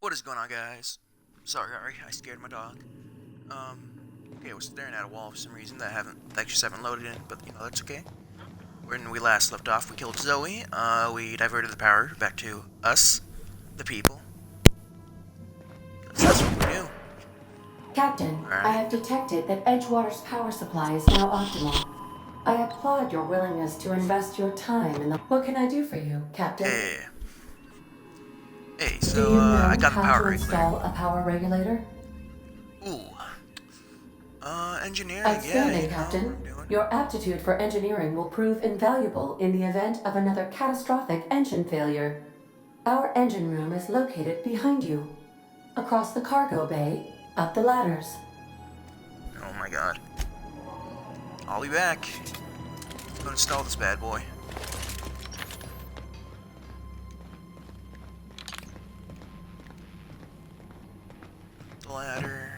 What is going on, guys? Sorry, I scared my dog. Okay, I was staring at a wall for some reason that just haven't loaded in, but that's okay. When we last left off, we killed Zoe. We diverted the power back to us, the people. 'Cause that's what we do. Captain, I Alright. have detected that Edgewater's power supply is now optimal. I applaud your willingness to invest your time in the... What can I do for you, Captain? Hey. Hey, Do so, you I know got the how power to regulator. install a power regulator? Ooh. Engineering, yeah, Outstanding, what Captain. I'm doing. Your aptitude for engineering will prove invaluable in the event of another catastrophic engine failure. Our engine room is located behind you. Across the cargo bay, up the ladders. Oh my god. I'll be back. Go install this bad boy. The ladder.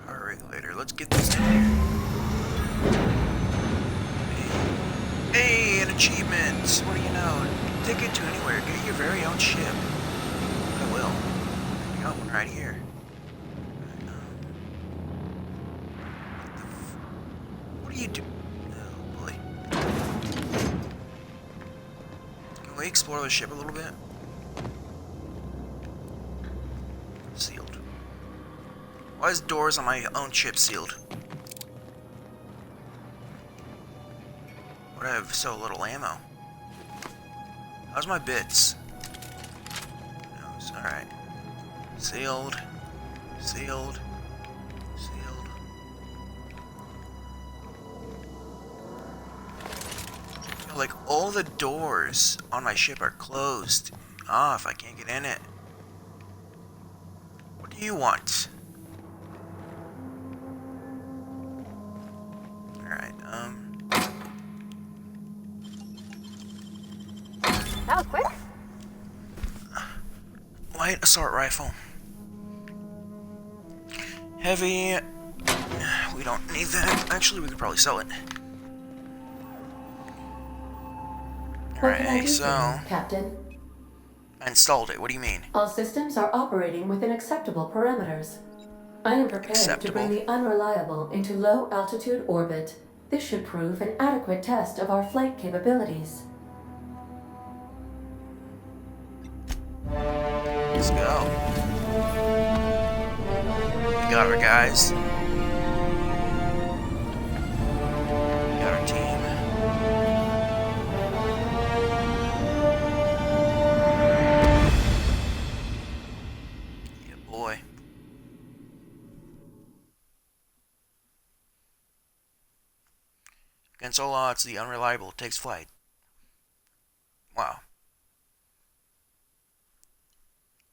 Power regulator. Let's get this in here. Hey, an achievement! What do you know? Take it to anywhere. Get your very own ship. I will. I got one right here. What do you do? Oh boy. Can we explore the ship a little bit? Sealed. Why is doors on my own ship sealed? Why do I have so little ammo? How's my bits? No, it's alright. Sealed. Sealed. Sealed. Like, all the doors on my ship are closed off. I can't get in it. What do you want? Alright, That was quick. light assault rifle. Heavy. We don't need that. Actually, we could probably sell it. What can I Alright, do so for you, Captain? I installed it. What do you mean? All systems are operating within acceptable parameters. I am prepared to bring Acceptable? the unreliable into low-altitude orbit. This should prove an adequate test of our flight capabilities. Let's go. We got our guys. We got our team. Yeah, boy. Against all odds, the unreliable takes flight. Wow.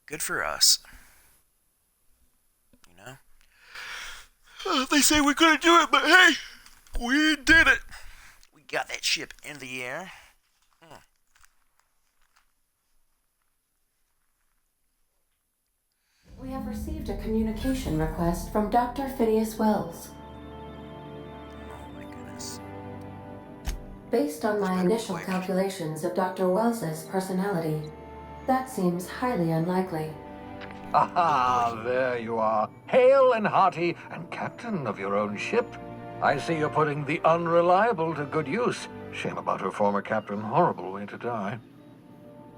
Good for us. You know? They say we couldn't do it, but hey, we did it. We got that ship in the air. We have received a communication request from Dr. Phineas Wells. Oh my goodness. Based on my Better be initial quick. calculations of Dr. Wells's personality, that seems highly unlikely. Ah, there you are, hale and hearty, and captain of your own ship. I see you're putting the unreliable to good use. Shame about her former captain. Horrible way to die.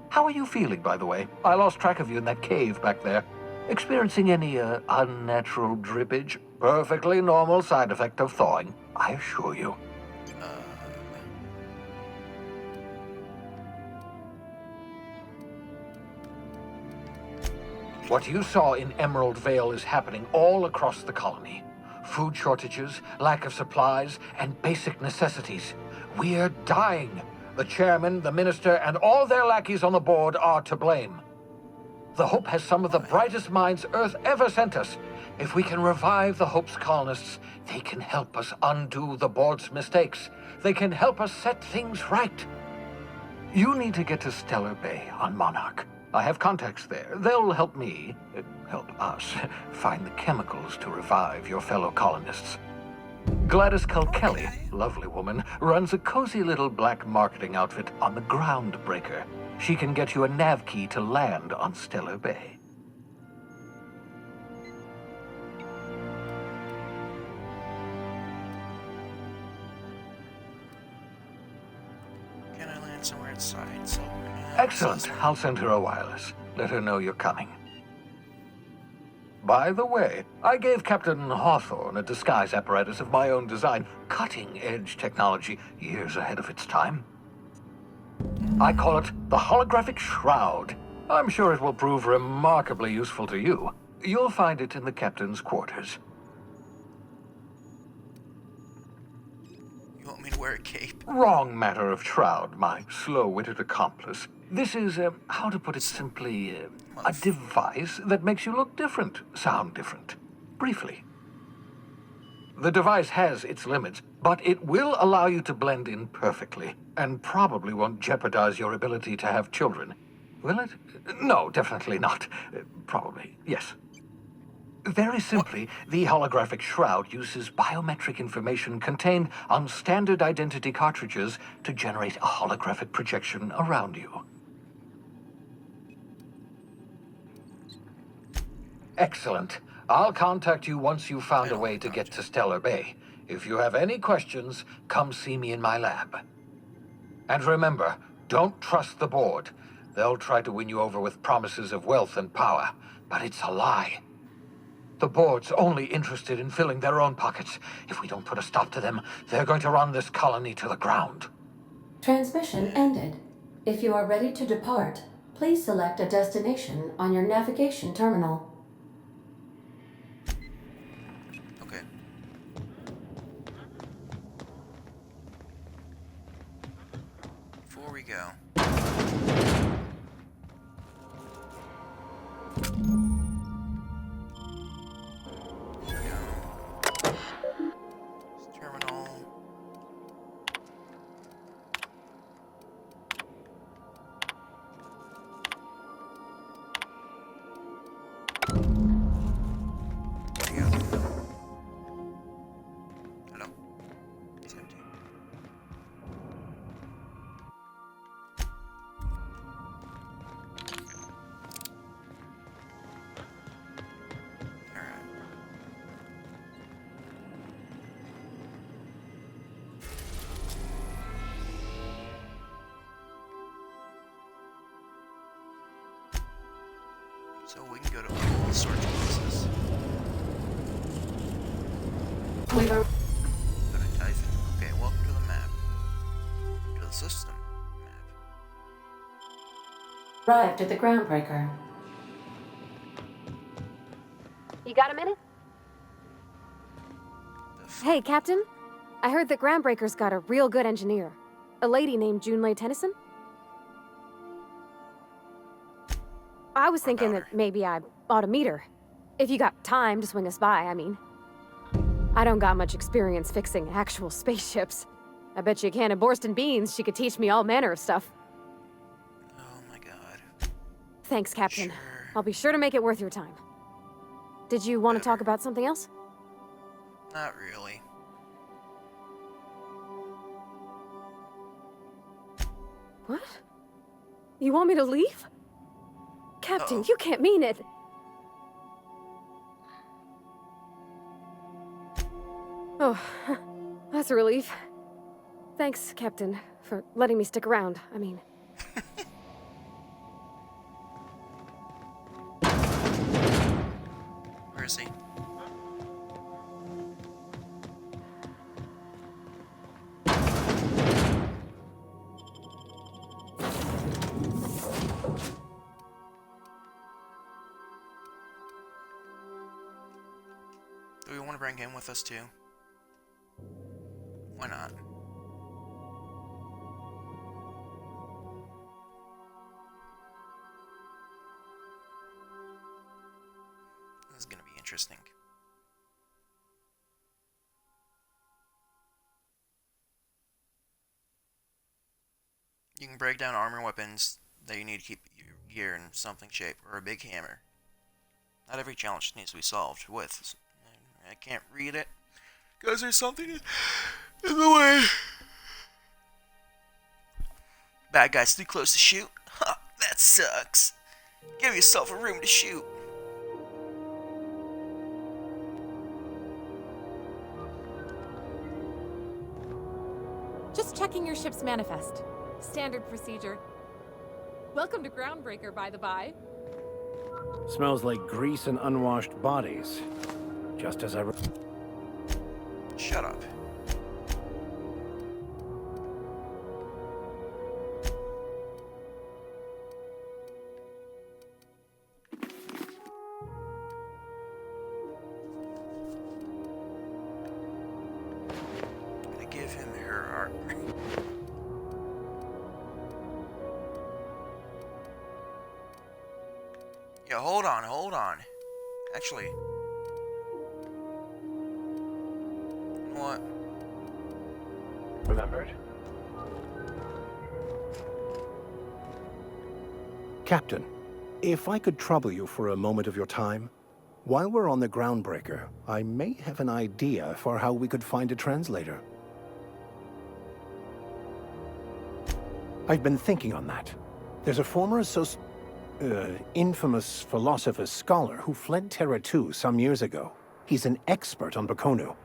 How are you feeling, by the way? I lost track of you in that cave back there. Experiencing any, unnatural drippage? Perfectly normal side effect of thawing, I assure you. What you saw in Emerald Vale is happening all across the colony. Food shortages, lack of supplies, and basic necessities. We're dying. The chairman, the minister, and all their lackeys on the board are to blame. The Hope has some of the brightest minds Earth ever sent us. If we can revive the Hope's colonists, they can help us undo the board's mistakes. They can help us set things right. You need to get to Stellar Bay on Monarch. I have contacts there. They'll help me, help us, find the chemicals to revive your fellow colonists. Gladys Kilkelly, lovely woman, runs a cozy little black marketing outfit on the Groundbreaker. She can get you a nav key to land on Stellar Bay. Can I land somewhere outside? So, Excellent. I'll send her a wireless. Let her know you're coming. By the way, I gave Captain Hawthorne a disguise apparatus of my own design, cutting-edge technology, years ahead of its time. I call it the Holographic Shroud. I'm sure it will prove remarkably useful to you. You'll find it in the captain's quarters. You want me to wear a cape? Wrong matter of shroud, my slow-witted accomplice. This is, how to put it simply, a device that makes you look different, sound different. Briefly. The device has its limits, but it will allow you to blend in perfectly, and probably won't jeopardize your ability to have children. Will it? No, definitely not. Probably, yes. Very simply, the holographic shroud uses biometric information contained on standard identity cartridges to generate a holographic projection around you. Excellent. I'll contact you once you've found a way to get to Stellar Bay. If you have any questions, come see me in my lab. And remember, don't trust the board. They'll try to win you over with promises of wealth and power, but it's a lie. The board's only interested in filling their own pockets. If we don't put a stop to them, they're going to run this colony to the ground. Transmission ended. If you are ready to depart, please select a destination on your navigation terminal. Okay. Before we go. Terminal. There you go. Hello. It's empty. Alright. So we can go to all sorts of places. We've ar- Go to Typhon. Okay, welcome to the map. Welcome to the system map. arrived at the Groundbreaker. You got a minute? Hey, Captain. I heard that Groundbreaker's got a real good engineer. A lady named Junlei Tennyson. I was thinking that maybe I ought to meet her. If you got time to swing us by, I mean. I don't got much experience fixing actual spaceships. I bet you a can of Borston beans she could teach me all manner of stuff. Oh my god. Thanks, Captain. Sure. I'll be sure to make it worth your time. Did you want to talk about something else? Not really. What? You want me to leave? Captain, Uh-oh. you can't mean it. Oh, that's a relief. Thanks, Captain, for letting me stick around. I mean... Where is he? Do we want to bring him with us too? Why not? This is gonna be interesting. You can break down armor weapons that you need to keep your gear in something shape, or a big hammer. Not every challenge needs to be solved with. I can't read it, Because there's something in the way. Bad guy's too close to shoot. Huh, that sucks. Give yourself a room to shoot. Just checking your ship's manifest. Standard procedure. Welcome to Groundbreaker, by the by. Smells like grease and unwashed bodies. Just as I... Shut up. Gonna give him her armor. Yeah, hold on, hold on. Actually, you know what? Remembered? Captain, if I could trouble you for a moment of your time, while we're on the Groundbreaker, I may have an idea for how we could find a translator. I've been thinking on that. There's a former infamous philosopher scholar who fled Terra 2 some years ago. He's an expert on Baconu.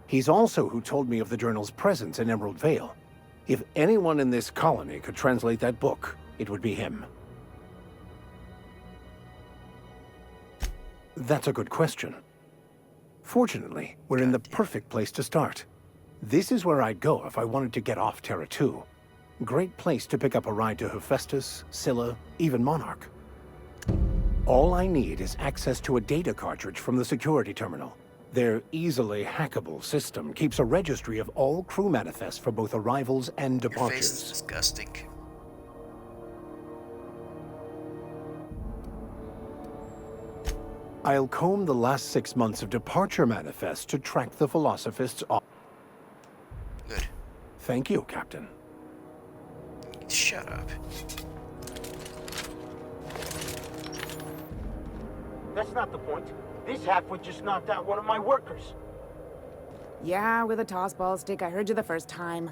He's also who told me of the journal's presence in Emerald Vale. If anyone in this colony could translate that book, it would be him. That's a good question. Fortunately, we're in the perfect place to start. This is where I'd go if I wanted to get off Terra 2. Great place to pick up a ride to Hephaestus, Scylla, even Monarch. All I need is access to a data cartridge from the security terminal. Their easily hackable system keeps a registry of all crew manifests for both arrivals and Your face is departures. disgusting. I'll comb the last 6 months of departure manifests to track the Philosophists off. Good. Thank you, Captain. Shut up. That's not the point. This halfwit just knocked out one of my workers. Yeah, with a tossball stick. I heard you the first time.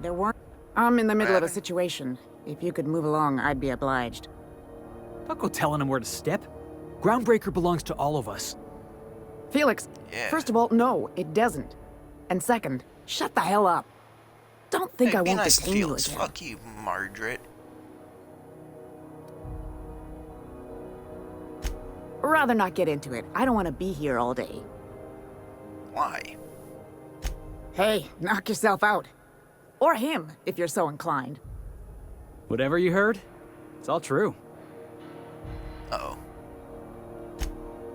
There weren't... I'm in the middle of a happened? situation. If you could move along, I'd be obliged. Don't go telling him where to step. Groundbreaker belongs to all of us. Felix, Yeah. first of all, no, it doesn't. And second, shut the hell up. Don't think Hey, I be won't nice to detain you Felix. again. Fuck you, Margaret. Rather not get into it. I don't want to be here all day. Why? Hey, knock yourself out. Or him, if you're so inclined. Whatever you heard, it's all true. Uh-oh.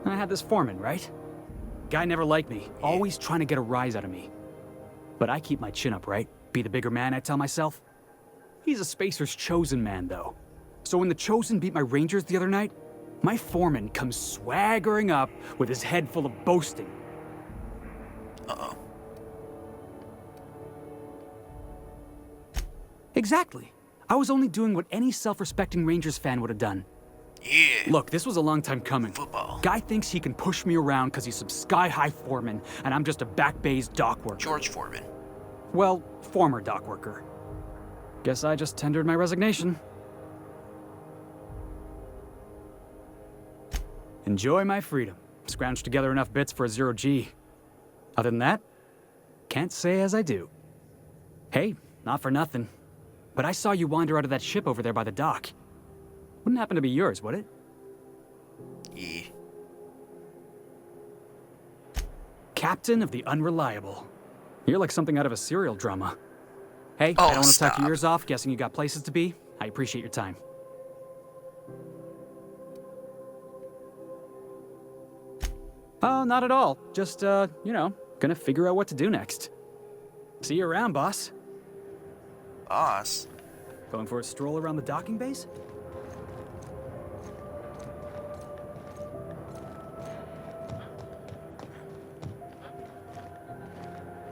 I had this foreman, right? Guy never liked me, always trying to get a rise out of me. But I keep my chin up, right? Be the bigger man, I tell myself. He's a Spacer's chosen man, though. So when the Chosen beat my Rangers the other night, my foreman comes swaggering up with his head full of boasting. Uh-oh. Exactly. I was only doing what any self-respecting Rangers fan would have done. Yeah. Look, this was a long time coming. Football. Guy thinks he can push me around because he's some sky-high foreman, and I'm just a back bay's dock worker. George Foreman. Well, former dock worker. Guess I just tendered my resignation. Enjoy my freedom. Scrounged together enough bits for a 0G. Other than that, can't say as I do. Hey, not for nothing, but I saw you wander out of that ship over there by the dock. Wouldn't happen to be yours, would it? Yeah. Captain of the Unreliable. You're like something out of a serial drama. Hey, Oh, I don't want to talk stop. your ears off, guessing you got places to be. I appreciate your time. Oh, not at all. Just, gonna figure out what to do next. See you around, boss. Boss. Going for a stroll around the docking base?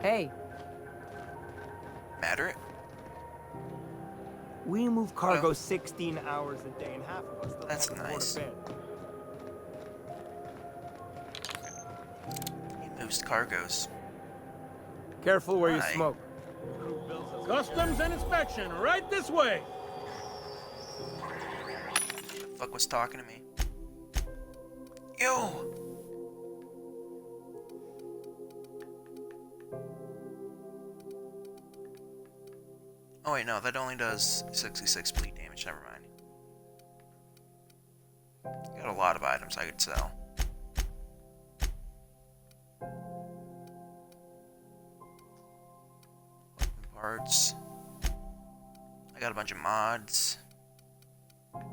Hey, Matter it? We move cargo 16 hours a day, and half of us don't That's have to go to nice. bed. He moves cargoes. Careful where you Hi. smoke. Customs and inspection, right this way. The fuck was talking to me? Yo! Oh wait, no, that only does 66 bleed damage, never mind. Got a lot of items I could sell. Weapon parts. I got a bunch of mods. There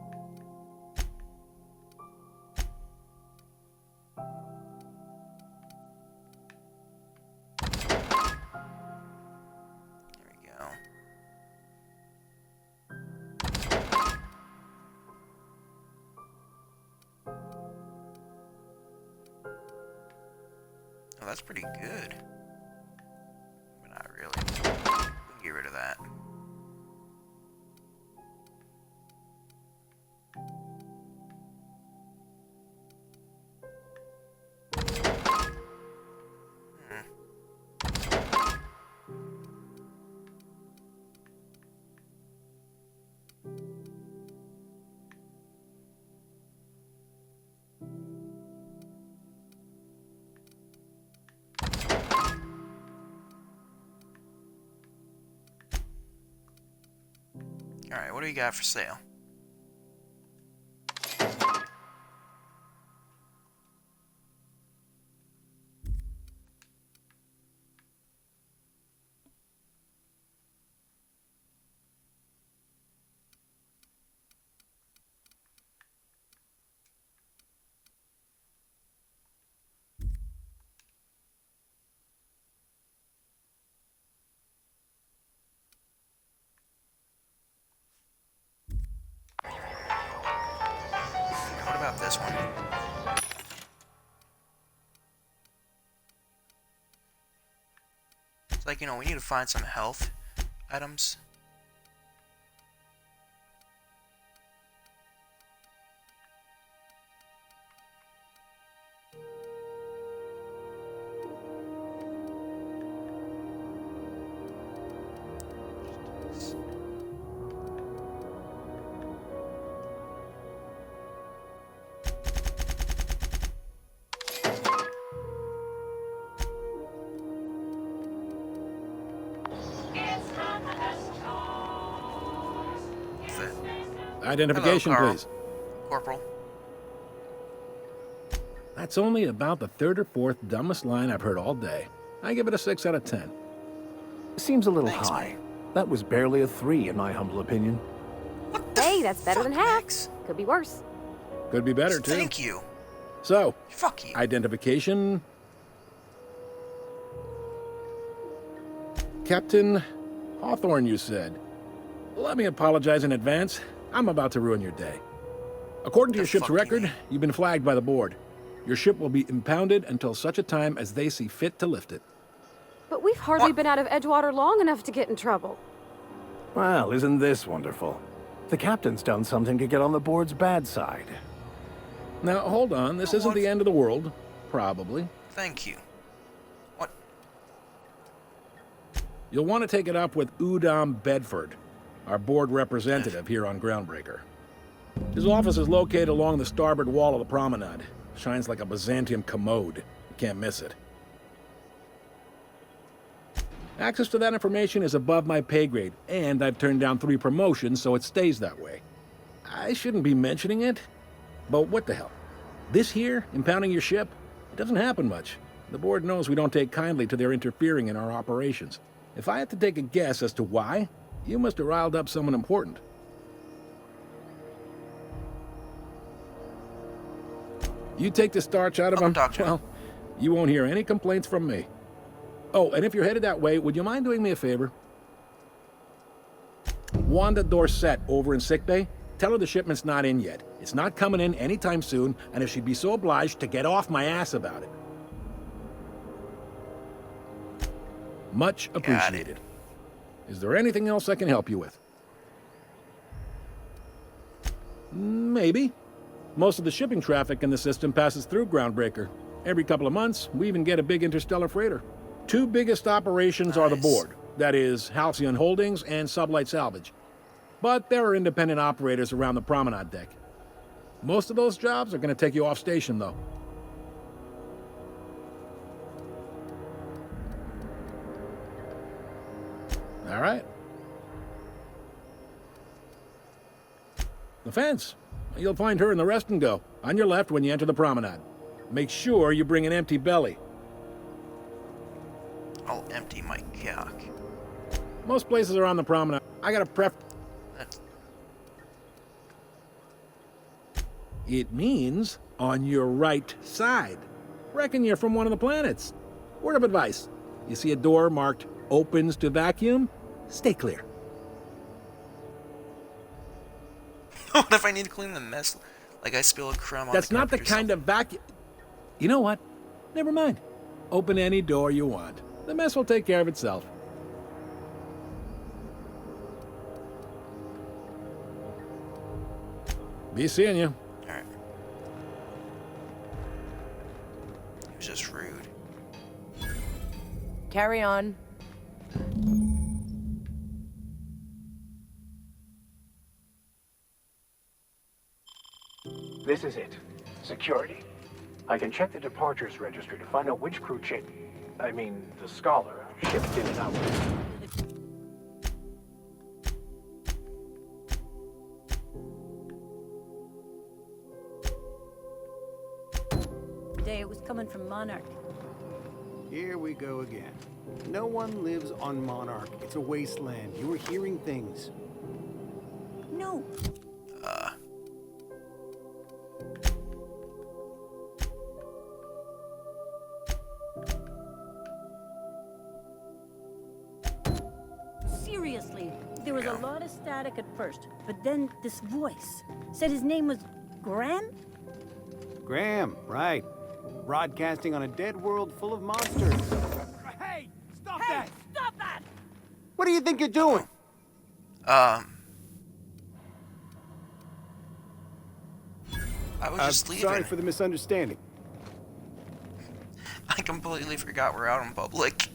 we go. Oh, that's pretty good. But not really. We can get rid of that. Alright, what do you got for sale? What about this one? It's like, you know, we need to find some health items. Identification, Hello, Carl. please. Corporal. That's only about the third or fourth dumbest line I've heard all day. I give it a 6 out of 10. Seems a little Thanks, high. man. That was barely a 3 in my humble opinion. Hey, that's better than Fuck, half. Max. Could be worse. Could be better, too. Thank you. So, Fuck you. identification. Captain Hawthorne, you said. Let me apologize in advance. I'm about to ruin your day. According to your ship's fuck you record, mean? you've been flagged by the board. Your ship will be impounded until such a time as they see fit to lift it. But we've hardly What? been out of Edgewater long enough to get in trouble. Well, isn't this wonderful? The captain's done something to get on the board's bad side. Now, hold on. This isn't the end of the world. Probably. Thank you. What? You'll want to take it up with Udom Bedford, our board representative here on Groundbreaker. His office is located along the starboard wall of the promenade. Shines like a Byzantium commode. You can't miss it. Access to that information is above my pay grade, and I've turned down 3 promotions, so it stays that way. I shouldn't be mentioning it, but what the hell? This here, impounding your ship, it doesn't happen much. The board knows we don't take kindly to their interfering in our operations. If I had to take a guess as to why, you must have riled up someone important. You take the starch out of I'll them, talk to him. well, you won't hear any complaints from me. Oh, and if you're headed that way, would you mind doing me a favor? Wanda Dorset over in sickbay, tell her the shipment's not in yet. It's not coming in anytime soon, and if she'd be so obliged to get off my ass about it. Much appreciated. Is there anything else I can help you with? Maybe. Most of the shipping traffic in the system passes through Groundbreaker. Every couple of months, we even get a big interstellar freighter. Two biggest operations are the Nice. board. That is, Halcyon Holdings and Sublight Salvage. But there are independent operators around the promenade deck. Most of those jobs are going to take you off station, though. All right. The fence. You'll find her in the rest and go, on your left when you enter the promenade. Make sure you bring an empty belly. I'll empty my cock. Most places are on the promenade. I got a That's... It means on your right side. Reckon you're from one of the planets. Word of advice. You see a door marked opens to vacuum? Stay clear. What if I need to clean the mess? Like I spill a crumb on That's the not the carpet or kind of vacuum. You know what? Never mind. Open any door you want. The mess will take care of itself. Be seeing you. Alright. He was just rude. Carry on. This is it. Security. I can check the departures registry to find out which crew the Scholar, shipped in and out. Day it was coming from Monarch. Here we go again. No one lives on Monarch. It's a wasteland. You were hearing things. No. Seriously, there was a lot of static at first, but then this voice said his name was Graham? Graham, right. Broadcasting on a dead world full of monsters. Hey, stop that! Stop that! What do you think you're doing? I was just leaving. Sorry for the misunderstanding. I completely forgot we're out in public.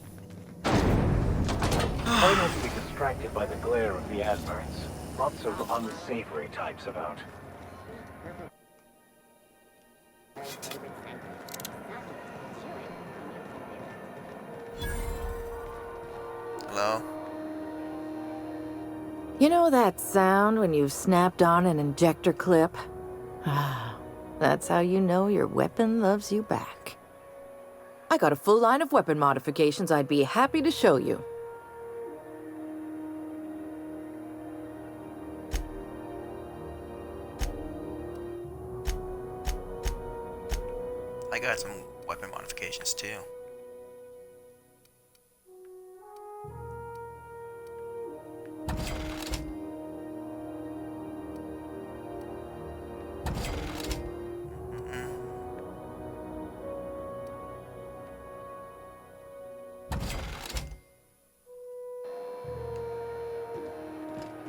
Try not to be distracted by the glare of the adverts. Lots of unsavory types about. Hello? You know that sound when you've snapped on an injector clip? That's how you know your weapon loves you back. I got a full line of weapon modifications I'd be happy to show you. I got some weapon modifications too.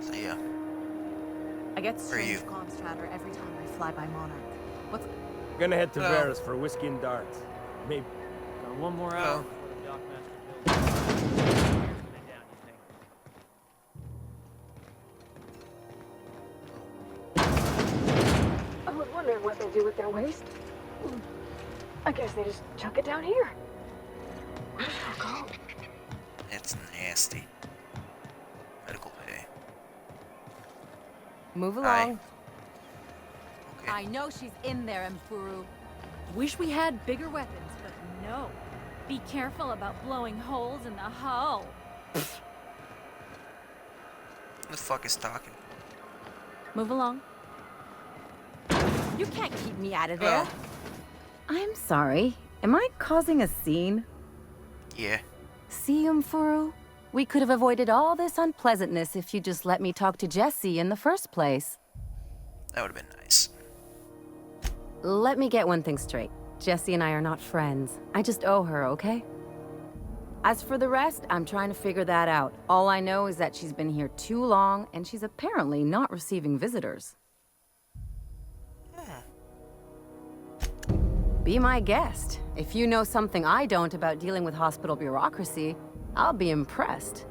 So yeah. I get Where are you? strange comms chatter every time I fly by Monarch. What's... Gonna head to Hello. Varus for whiskey and darts. Maybe. Got one more Hello. hour before the Dockmaster kills. I was wondering what they do with their waste. I guess they just chuck it down here. Where does it go? It's nasty. Medical bay. Move Hi. along. Okay. I know she's in there, Mfuru. Wish we had bigger weapons, but no. Be careful about blowing holes in the hull. Who the fuck is talking? Move along. You can't keep me out of there. Hello? I'm sorry. Am I causing a scene? Yeah. See, Mfuru? We could have avoided all this unpleasantness if you just let me talk to Jessie in the first place. That would have been nice. Let me get one thing straight. Jessie and I are not friends. I just owe her, okay? As for the rest, I'm trying to figure that out. All I know is that she's been here too long, and she's apparently not receiving visitors. Be my guest. If you know something I don't about dealing with hospital bureaucracy, I'll be impressed.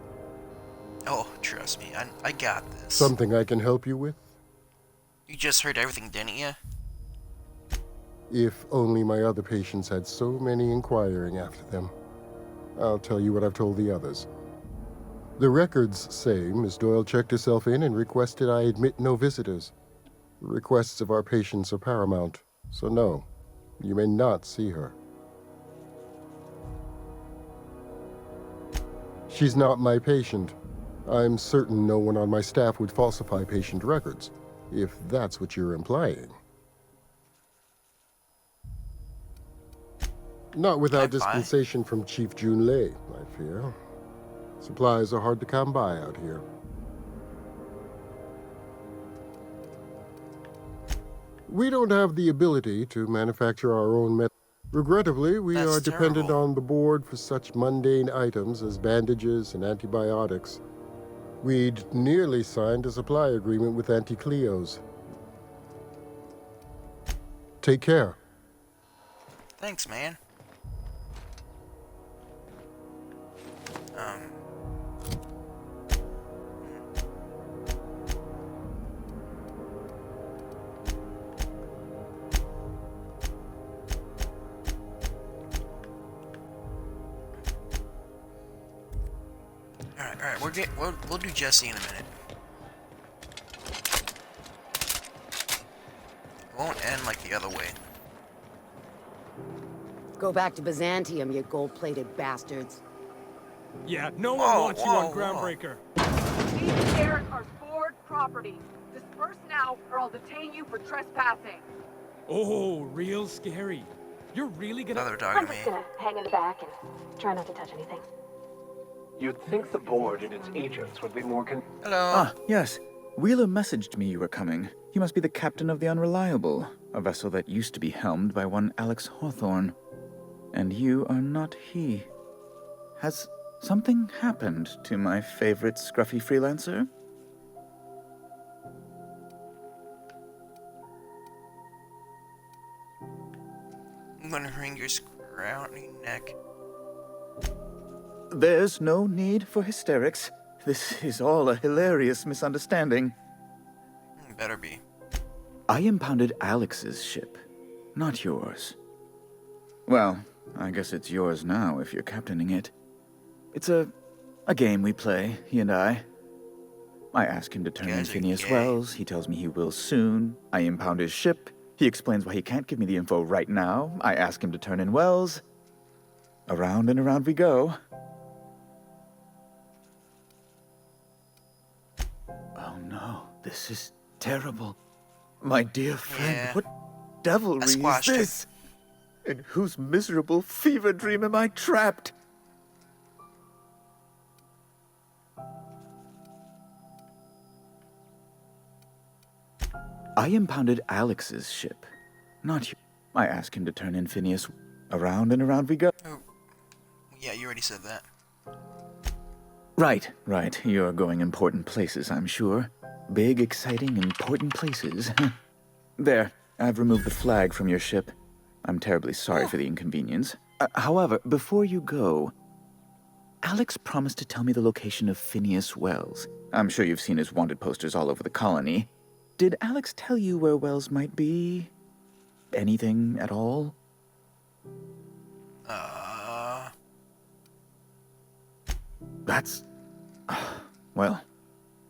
Oh, trust me, I got this. Something I can help you with? You just heard everything, didn't you? If only my other patients had so many inquiring after them. I'll tell you what I've told the others. The records say Miss Doyle checked herself in and requested I admit no visitors. The requests of our patients are paramount, so no, you may not see her. She's not my patient. I'm certain no one on my staff would falsify patient records, if that's what you're implying. Not without dispensation from Chief Junlei, I fear. Supplies are hard to come by out here. We don't have the ability to manufacture our own medicine. Regrettably, we are dependent on the board for such mundane items as bandages and antibiotics. We'd nearly signed a supply agreement with Auntie Cleo's. Take care. Thanks, man. Alright, we'll do Jesse in a minute. Won't end like the other way. Go back to Byzantium, you gold-plated bastards. Yeah, no one wants you on Groundbreaker. These stairs are Ford property. Disperse now, or I'll detain you for trespassing. Oh, real scary. You're really gonna... I'm just gonna hang in the back and try not to touch anything. You'd think the board and its agents would be more Hello. Ah, yes. Wheeler messaged me you were coming. He must be the captain of the Unreliable, a vessel that used to be helmed by one Alex Hawthorne. And you are not he. Has something happened to my favorite scruffy freelancer? I'm gonna wring your scrawny neck. There's no need for hysterics. This is all a hilarious misunderstanding. Better be. I impounded Alex's ship, not yours. Well, I guess it's yours now if you're captaining it. It's a game we play, he and I. I ask him to turn in Phineas Wells. He tells me he will soon. I impound his ship. He explains why he can't give me the info right now. I ask him to turn in Wells. Around and around we go. Oh no, this is terrible. My dear friend, what devilry is this? In whose miserable fever dream am I trapped? I impounded Alex's ship, not you. I ask him to turn in Phineas. Around and around we go. Oh. Yeah, you already said that. Right. You're going important places, I'm sure. Big, exciting, important places. There, I've removed the flag from your ship. I'm terribly sorry for the inconvenience. However, before you go, Alex promised to tell me the location of Phineas Wells. I'm sure you've seen his wanted posters all over the colony. Did Alex tell you where Wells might be? Anything at all? That's... well,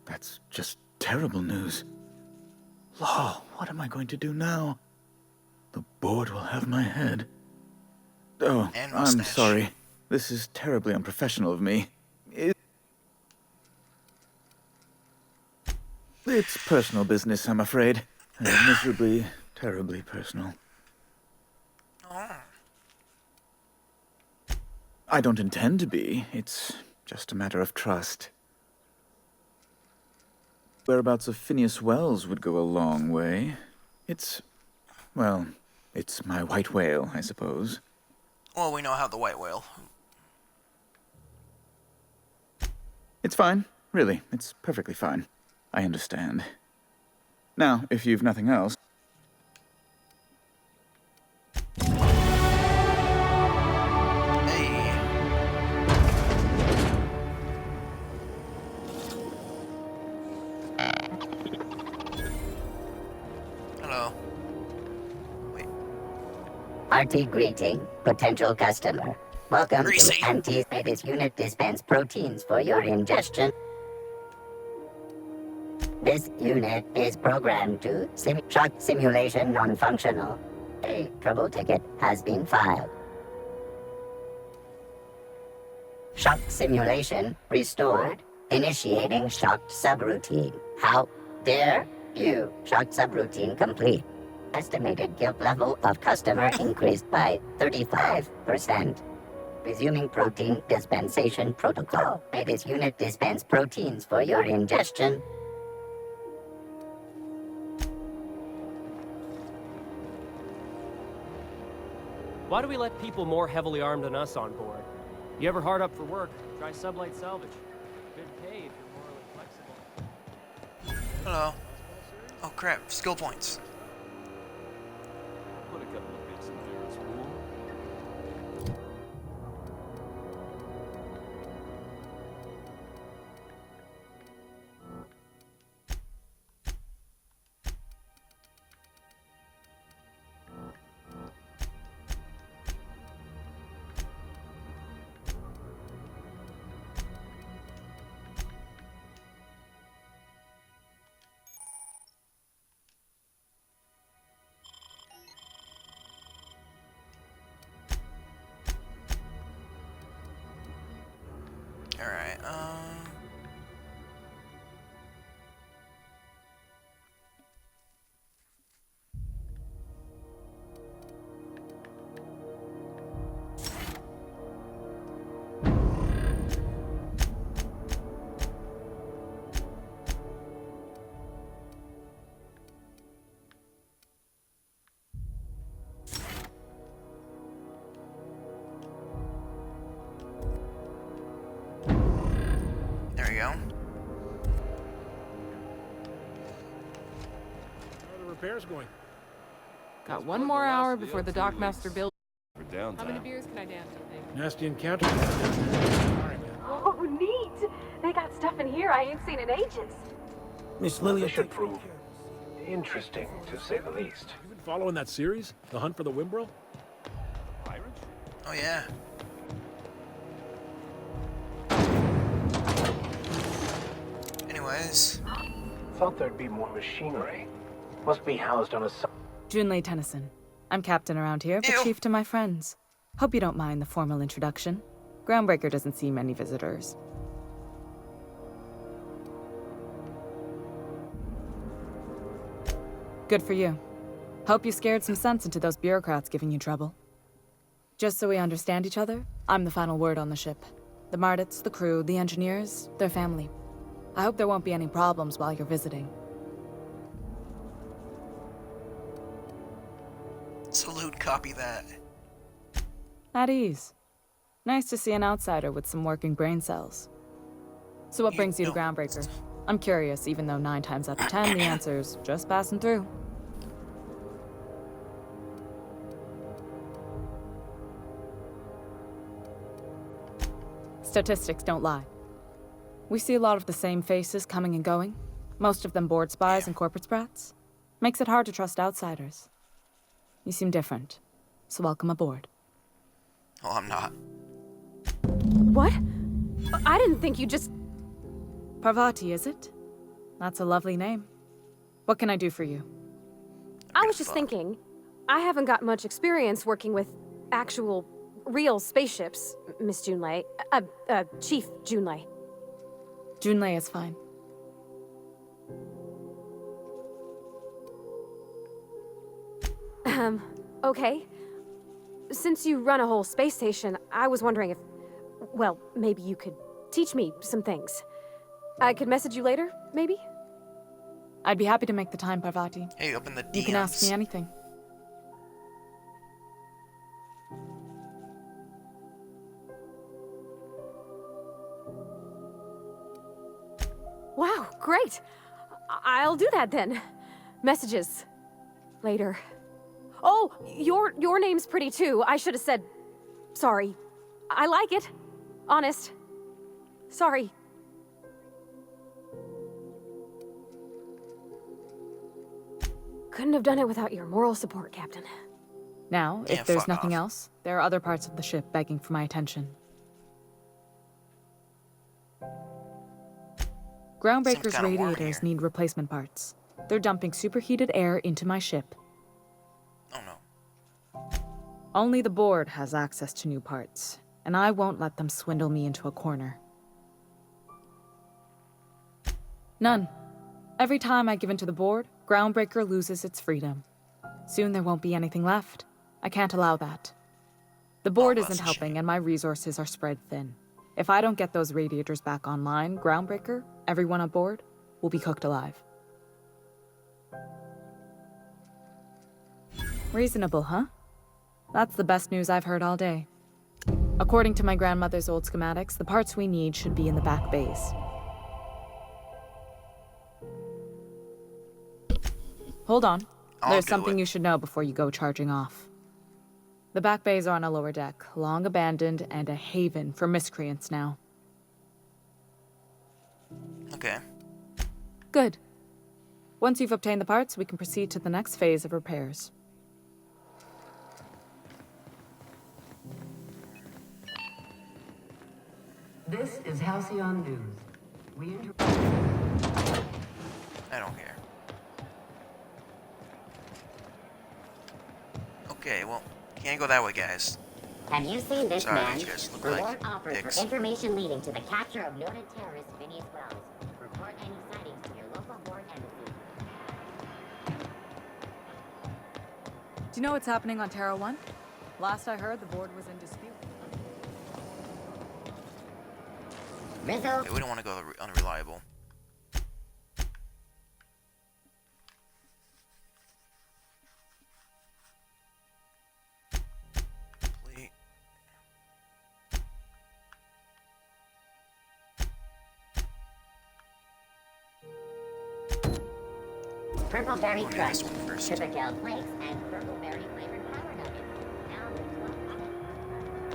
that's just terrible news. Law, what am I going to do now? The board will have my head. Oh, I'm sorry. This is terribly unprofessional of me. It's personal business, I'm afraid. Miserably, terribly personal. I don't intend to be. It's just a matter of trust. Whereabouts of Phineas Wells would go a long way. It's my white whale, I suppose. Well, we know how the white whale. It's fine. Really, it's perfectly fine. I understand. Now, if you've nothing else... Hello. Wait. Hearty greeting, potential customer. Welcome Greasy. to Antis. This unit dispense proteins for your ingestion. This unit is programmed to shock simulation non-functional. A trouble ticket has been filed. Shock simulation restored. Initiating shocked subroutine. How dare you? Shocked subroutine complete. Estimated guilt level of customer increased by 35%. Resuming protein dispensation protocol. May this unit dispense proteins for your ingestion. Why do we let people more heavily armed than us on board? You ever hard up for work, try Sublight Salvage. Good pay if you're morally flexible. Hello. Oh crap, skill points. Put a couple of bits in Ferris Pool. Alright, there we go. How are the repairs going? Got one more hour before the Dockmaster build. For How many beers can I down, do you think? Nasty encounter. Oh, neat! They got stuff in here I ain't seen in ages. Miss Lily, This should prove interesting, to say the least. You been following that series? The Hunt for the Wimbrel? Oh yeah. Anyways. Thought there'd be more machinery. Must be housed on a... Junlei Tennyson. I'm captain around here, but chief to my friends. Hope you don't mind the formal introduction. Groundbreaker doesn't see many visitors. Good for you. Hope you scared some sense into those bureaucrats giving you trouble. Just so we understand each other, I'm the final word on the ship. The Mardits, the crew, the engineers, their family. I hope there won't be any problems while you're visiting. Salute, copy that. At ease. Nice to see an outsider with some working brain cells. So what brings you to Groundbreaker? I'm curious, even though 9 times out of 10 the answer's just passing through. Statistics don't lie. We see a lot of the same faces coming and going, most of them board spies and corporate sprats. Makes it hard to trust outsiders. You seem different, so welcome aboard. Oh, I'm not. What? I didn't think you just... Parvati, is it? That's a lovely name. What can I do for you? I was just thinking, I haven't got much experience working with actual, real spaceships, Miss Junlei. Chief Junlei. Junlei is fine. Okay. Since you run a whole space station, I was wondering if... Well, maybe you could teach me some things. I could message you later, maybe? I'd be happy to make the time, Parvati. Hey, open the DMs. You can ask me anything. Wow, great! I'll do that then. Messages. Later. Oh, your name's pretty too. I should have said... Sorry. I like it. Honest. Sorry. Couldn't have done it without your moral support, Captain. Now, Yeah, if there's fuck nothing off. else, there are other parts of the ship begging for my attention. Groundbreaker's kinda warm radiators here. need replacement parts. They're dumping superheated air into my ship. Oh no. Only the board has access to new parts, and I won't let them swindle me into a corner. None. Every time I give in to the board, Groundbreaker loses its freedom. Soon there won't be anything left. I can't allow that. The board isn't helping, and my resources are spread thin. If I don't get those radiators back online, Groundbreaker, everyone aboard, will be cooked alive. Reasonable, huh? That's the best news I've heard all day. According to my grandmother's old schematics, the parts we need should be in the back bays. Hold on. There's something you should know before you go charging off. The back bays are on a lower deck, long abandoned and a haven for miscreants now. Okay. Good. Once you've obtained the parts, we can proceed to the next phase of repairs. This is Halcyon News. I don't care. Okay, well, can't go that way, guys. Have you seen this Sorry, man? you guys look Reward like offered dicks. for information leading to the capture of noted terrorist Phineas Wells. Report any sightings to your local board embassy. Do you know what's happening on Terra 1? Last I heard, the board was in dispute. Rizzo. Okay, we don't want to go unreliable. Purple-berry Oh, yeah, crunch, this one first. sugar-gel flakes, and purple-berry flavored power nuggets. Now there's one.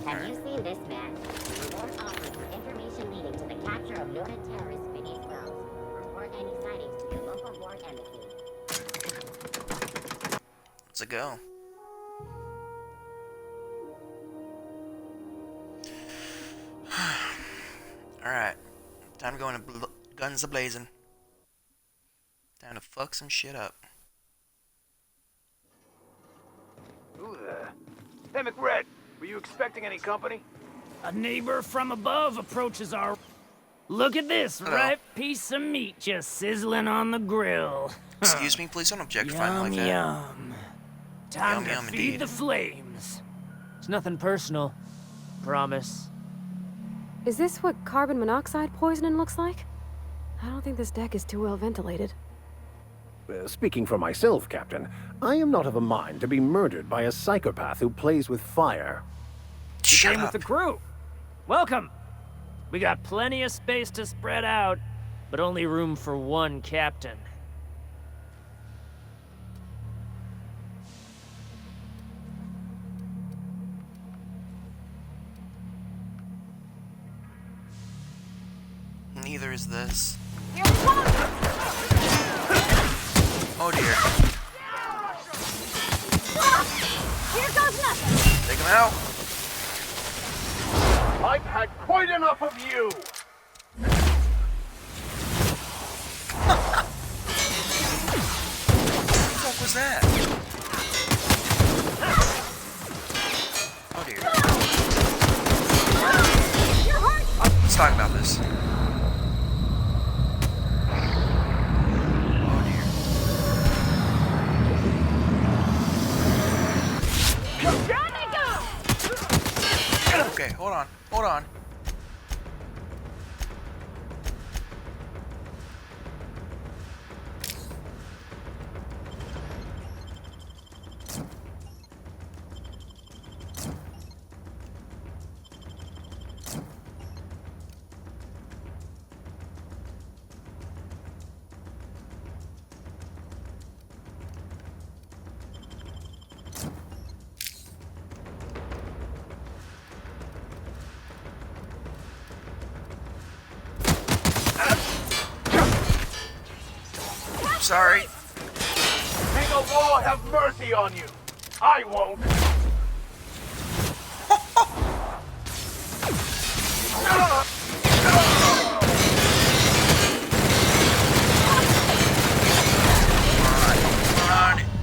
Have you seen this man? Reward offered for information leading to the capture of noted terrorist Phineas Wells. Report any sightings to your local board embassy. Let's go. Alright. Time to go into guns a-blazing. Time to fuck some shit up. Who the? Hey, McRed, were you expecting any company? A neighbor from above approaches our... Look at this Hello. ripe piece of meat just sizzling on the grill. Excuse me, please don't objectify me like that. Yum. Time Yum, to yum, feed indeed. the flames. It's nothing personal. Promise. Is this what carbon monoxide poisoning looks like? I don't think this deck is too well ventilated. Speaking for myself, Captain, I am not of a mind to be murdered by a psychopath who plays with fire. You came with the crew. Welcome. We got plenty of space to spread out, but only room for one captain. Neither is this. Oh dear. Here goes nothing! Take him out. I've had quite enough of you! What the fuck was that? Oh dear. Let's talk about this. Okay, hold on. Hold on. sorry. May the law have mercy on you. I won't.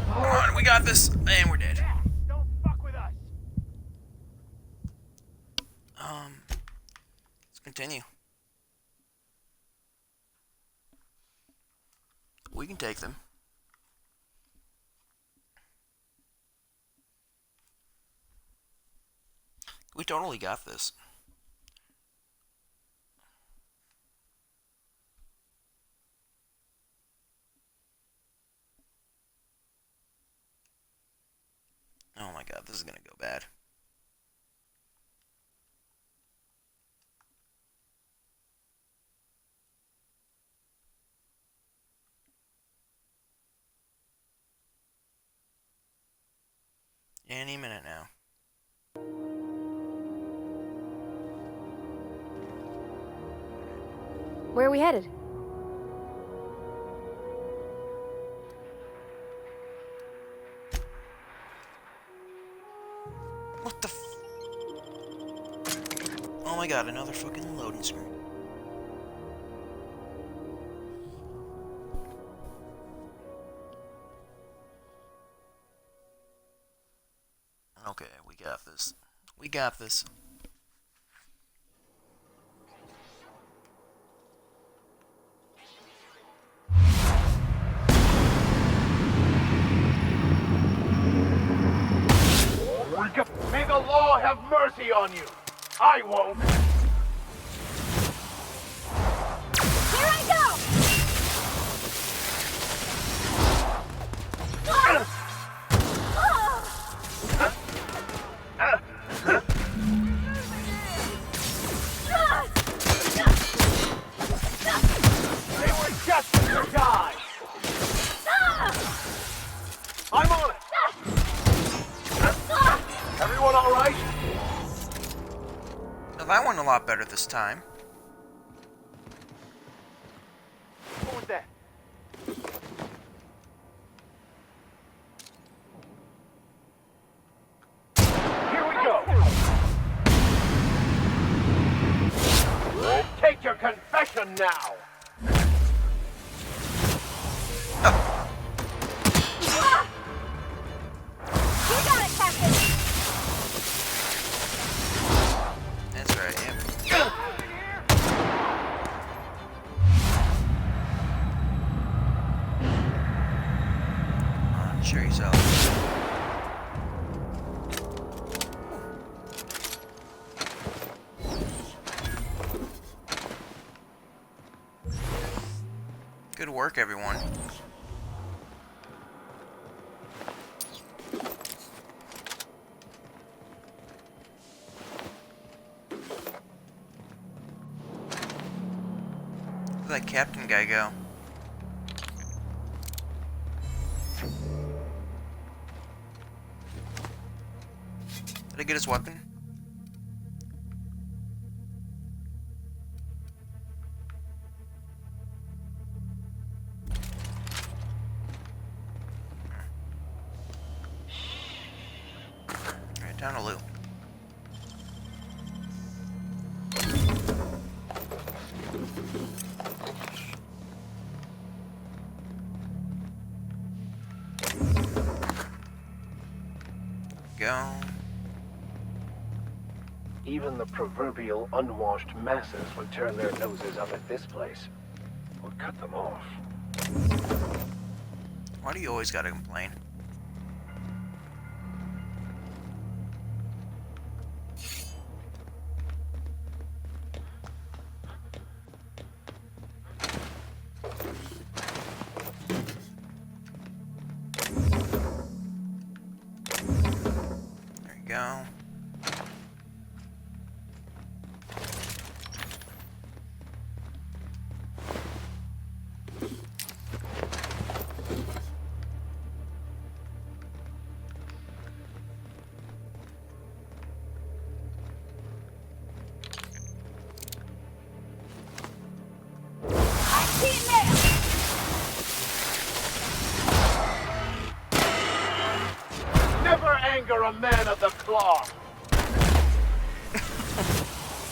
Come on, we got this, and we're dead. Don't fuck with us. Let's continue. We can take them. We totally got this. Oh my god, this is gonna go bad. Any minute now. Where are we headed? What the f... Oh my god, another fucking loading screen. Okay, we got this. We got this. May the law have mercy on you. I won't. Here I go! They were just to die. I'm on it. Everyone all right? Now that went a lot better this time. What was that? Here we go. Take your confession now. You got it, Captain! That's right, yeah. Come on, show yourself. Good work, everyone. Where'd that captain guy go? Did I get his weapon? Alright, down to loot. Go. Even the proverbial unwashed masses would turn their noses up at this place. Or cut them off. Why do you always gotta complain? There you go. anger a man of the cloth.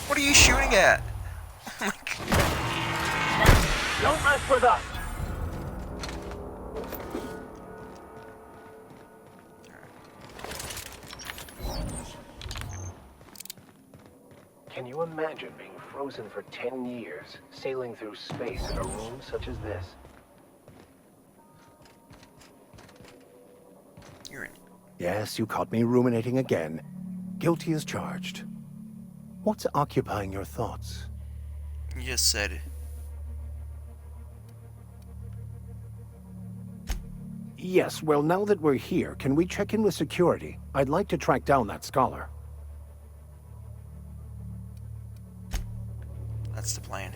What are you shooting at? Don't mess with us. Can you imagine being frozen for 10 years, sailing through space in a room such as this? Yes, you caught me ruminating again. Guilty as charged. What's occupying your thoughts? You just said it. Yes, well, now that we're here, can we check in with security? I'd like to track down that scholar. That's the plan.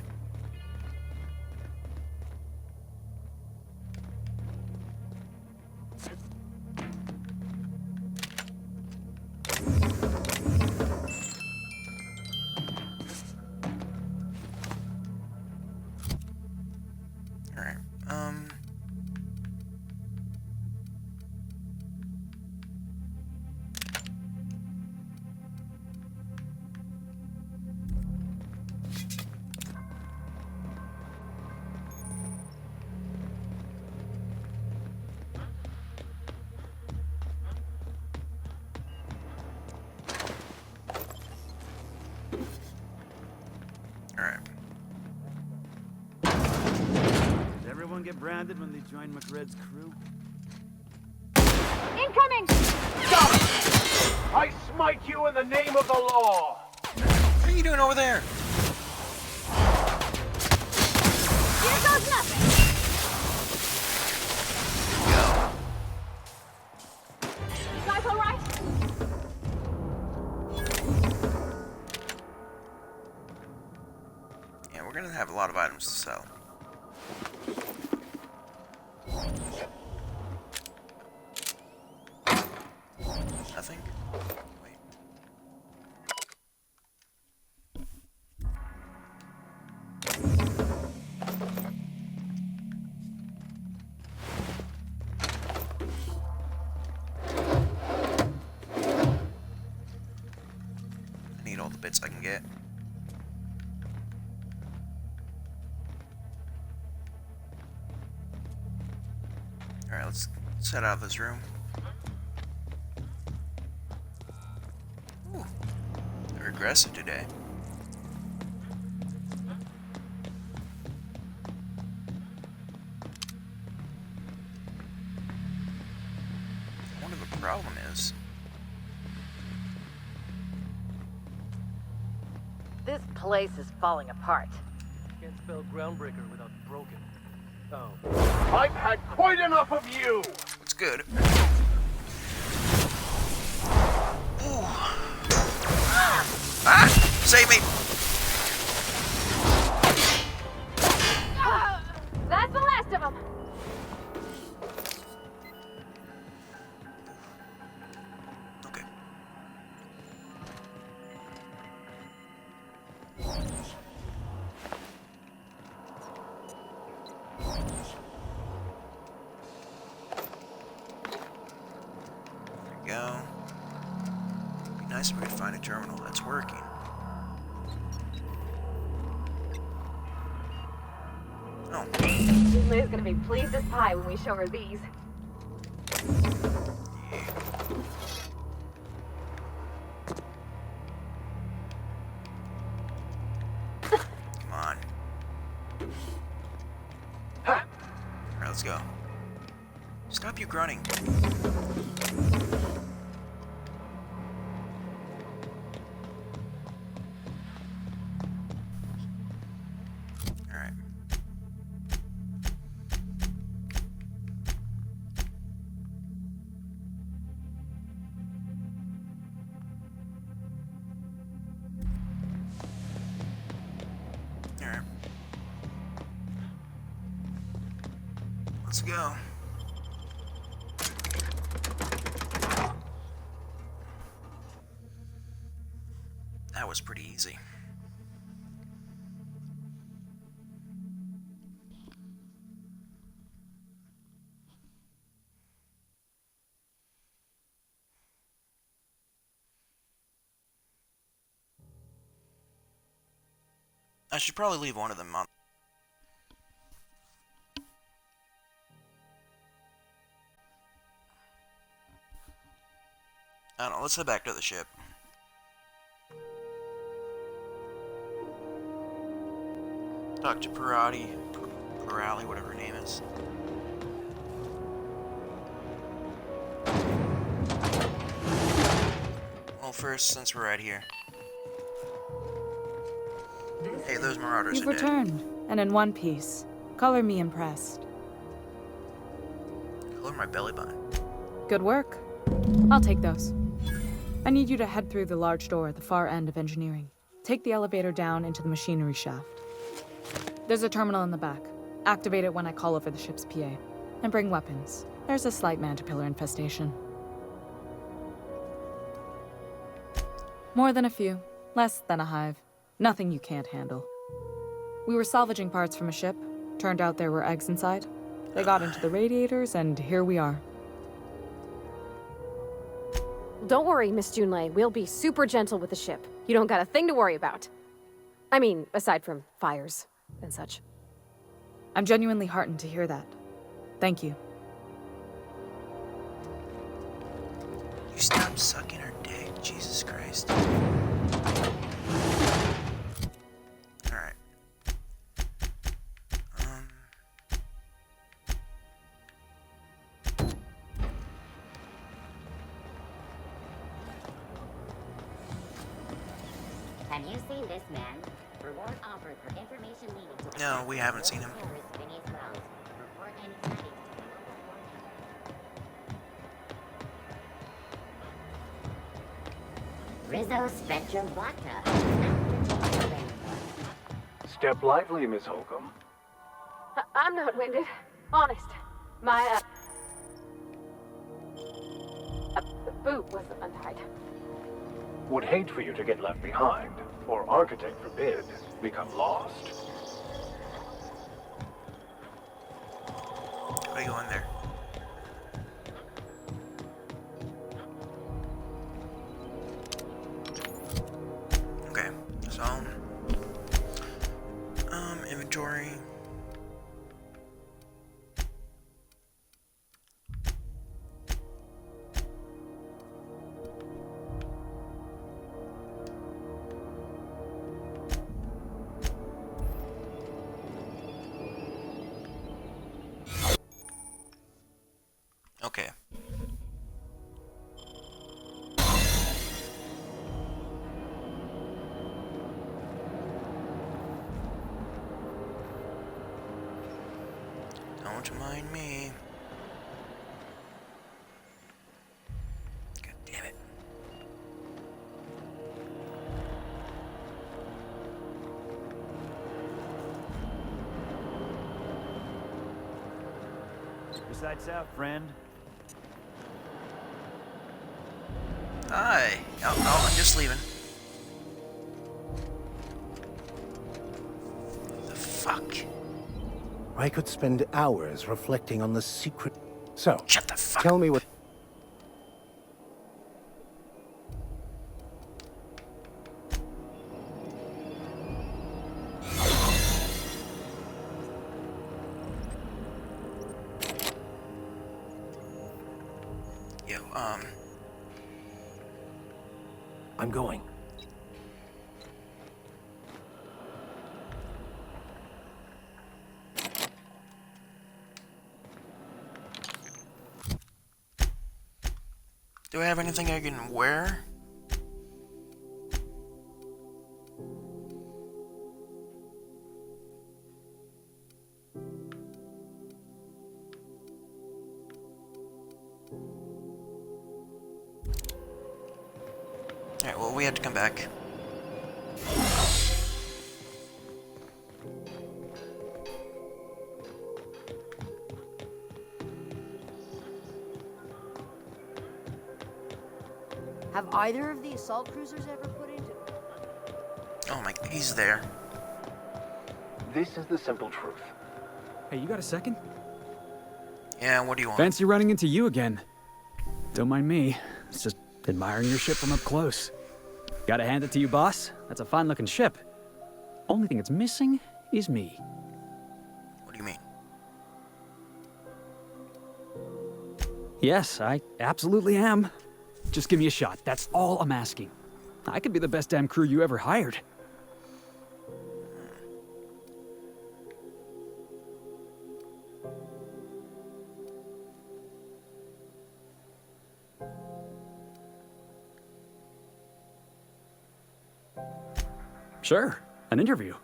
Alright, Does everyone get branded when they join McRed's crew? Incoming! Stop! I smite you in the name of the law! What are you doing over there? Here goes nothing! You guys alright? Yeah, we're gonna have a lot of items to sell. Nothing? Wait. I need all the bits I can get. Alright, let's head out of this room. Ooh, they're aggressive today. I wonder what the problem is. This place is falling apart. Can't spell groundbreaker without broken. Oh. I've had quite enough of you! What's good? Ooh. Ah! Save me! That's the last of them! Okay. There we go. Be nice if we could find a terminal that's working. Oh. Liz gonna be pleased as pie when we show her these. Come on. Alright, let's go. Stop you grunting. Alright. Alright. Let's go. That was pretty easy. I should probably leave one of them on. I don't know, let's head back to the ship. Talk to Pirali, whatever her name is. Well, first, since we're right here. Hey, those marauders You've are dead. returned, and in one piece. Color me impressed. Color my belly button. Good work. I'll take those. I need you to head through the large door at the far end of engineering. Take the elevator down into the machinery shaft. There's a terminal in the back. Activate it when I call over the ship's PA. And bring weapons. There's a slight Mantipillar infestation. More than a few. Less than a hive. Nothing you can't handle. We were salvaging parts from a ship. Turned out there were eggs inside. They got into the radiators, and here we are. Don't worry, Miss Junlei. We'll be super gentle with the ship. You don't got a thing to worry about. I mean, aside from fires and such. I'm genuinely heartened to hear that. Thank you. You stop sucking her dick, Jesus Christ. Alright. Have you seen this man? Reward offered for information needed to... No, we haven't seen him. Report any sightings. Rizzo Spectrum Vodka. Step lively, Miss Holcomb. I'm not winded. Honest. My, boot was untied. Would hate for you to get left behind, or architect forbid, become lost. How do you go in there? Okay, so inventory. Okay. Don't mind me. God damn it. Your sights out, friend. Hi. Oh, I'm just leaving. The fuck? I could spend hours reflecting on the secret. So, shut the fuck tell me what. Yo, I'm going. do I have anything I can wear? Alright, well, we have to come back. Have either of the assault cruisers ever put into... Oh my, he's there. This is the simple truth. Hey, you got a second? Yeah, what do you want? Fancy running into you again. Don't mind me. It's just admiring your ship from up close. Gotta hand it to you, boss. That's a fine-looking ship. Only thing it's missing is me. What do you mean? Yes, I absolutely am. Just give me a shot. That's all I'm asking. I could be the best damn crew you ever hired. Sure, an interview.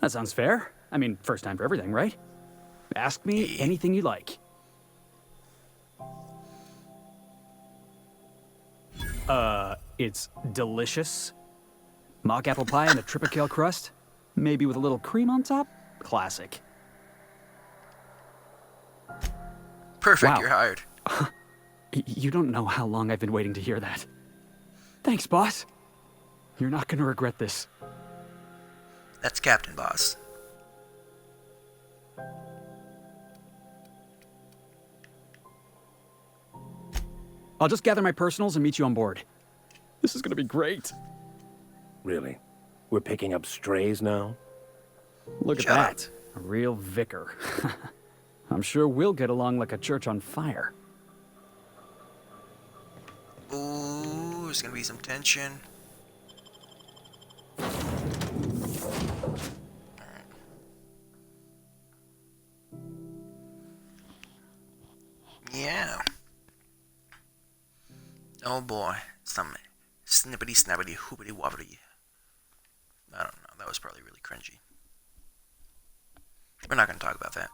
That sounds fair. I mean, first time for everything, right? Ask me anything you like. It's delicious. Mock apple pie and a tripicale crust. Maybe with a little cream on top? Classic. Perfect, Wow. you're hired. You don't know how long I've been waiting to hear that. Thanks, boss. You're not gonna regret this. That's Captain Boss. I'll just gather my personals and meet you on board. This is gonna be great. Really? We're picking up strays now? Look at that. A real vicar. I'm sure we'll get along like a church on fire. Ooh, there's gonna be some tension. Yeah. Oh boy, some snippety snappity hoopity wobbity. I don't know, that was probably really cringy. We're not gonna talk about that.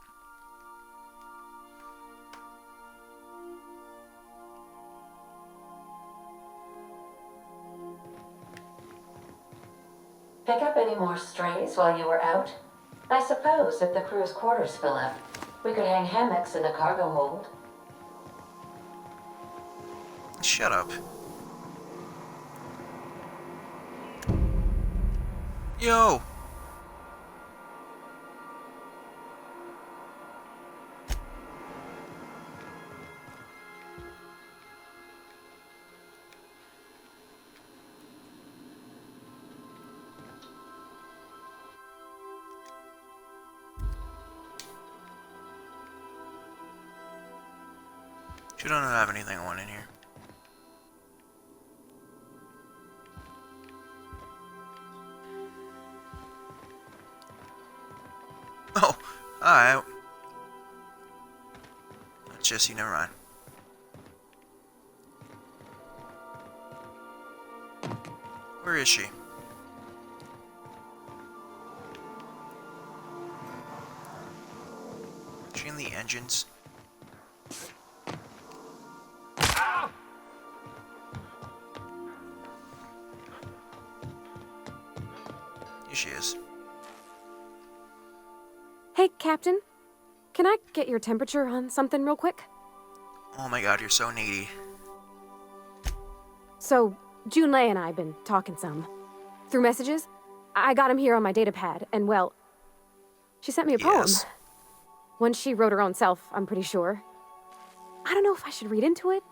Pick up any more strays while you were out? I suppose if the crew's quarters fill up, we could hang hammocks in the cargo hold. Shut up. Yo! You don't have anything I want in here. Oh, alright. That's Jesse, never mind. Where is she? Is she in the engines? Here she is. Hey, Captain. Can I get your temperature on something real quick? Oh my god, you're so needy. So, Junlei and I have been talking some. Through messages? I got him here on my datapad, and well, she sent me a poem. One she wrote her own self, I'm pretty sure. I don't know if I should read into it.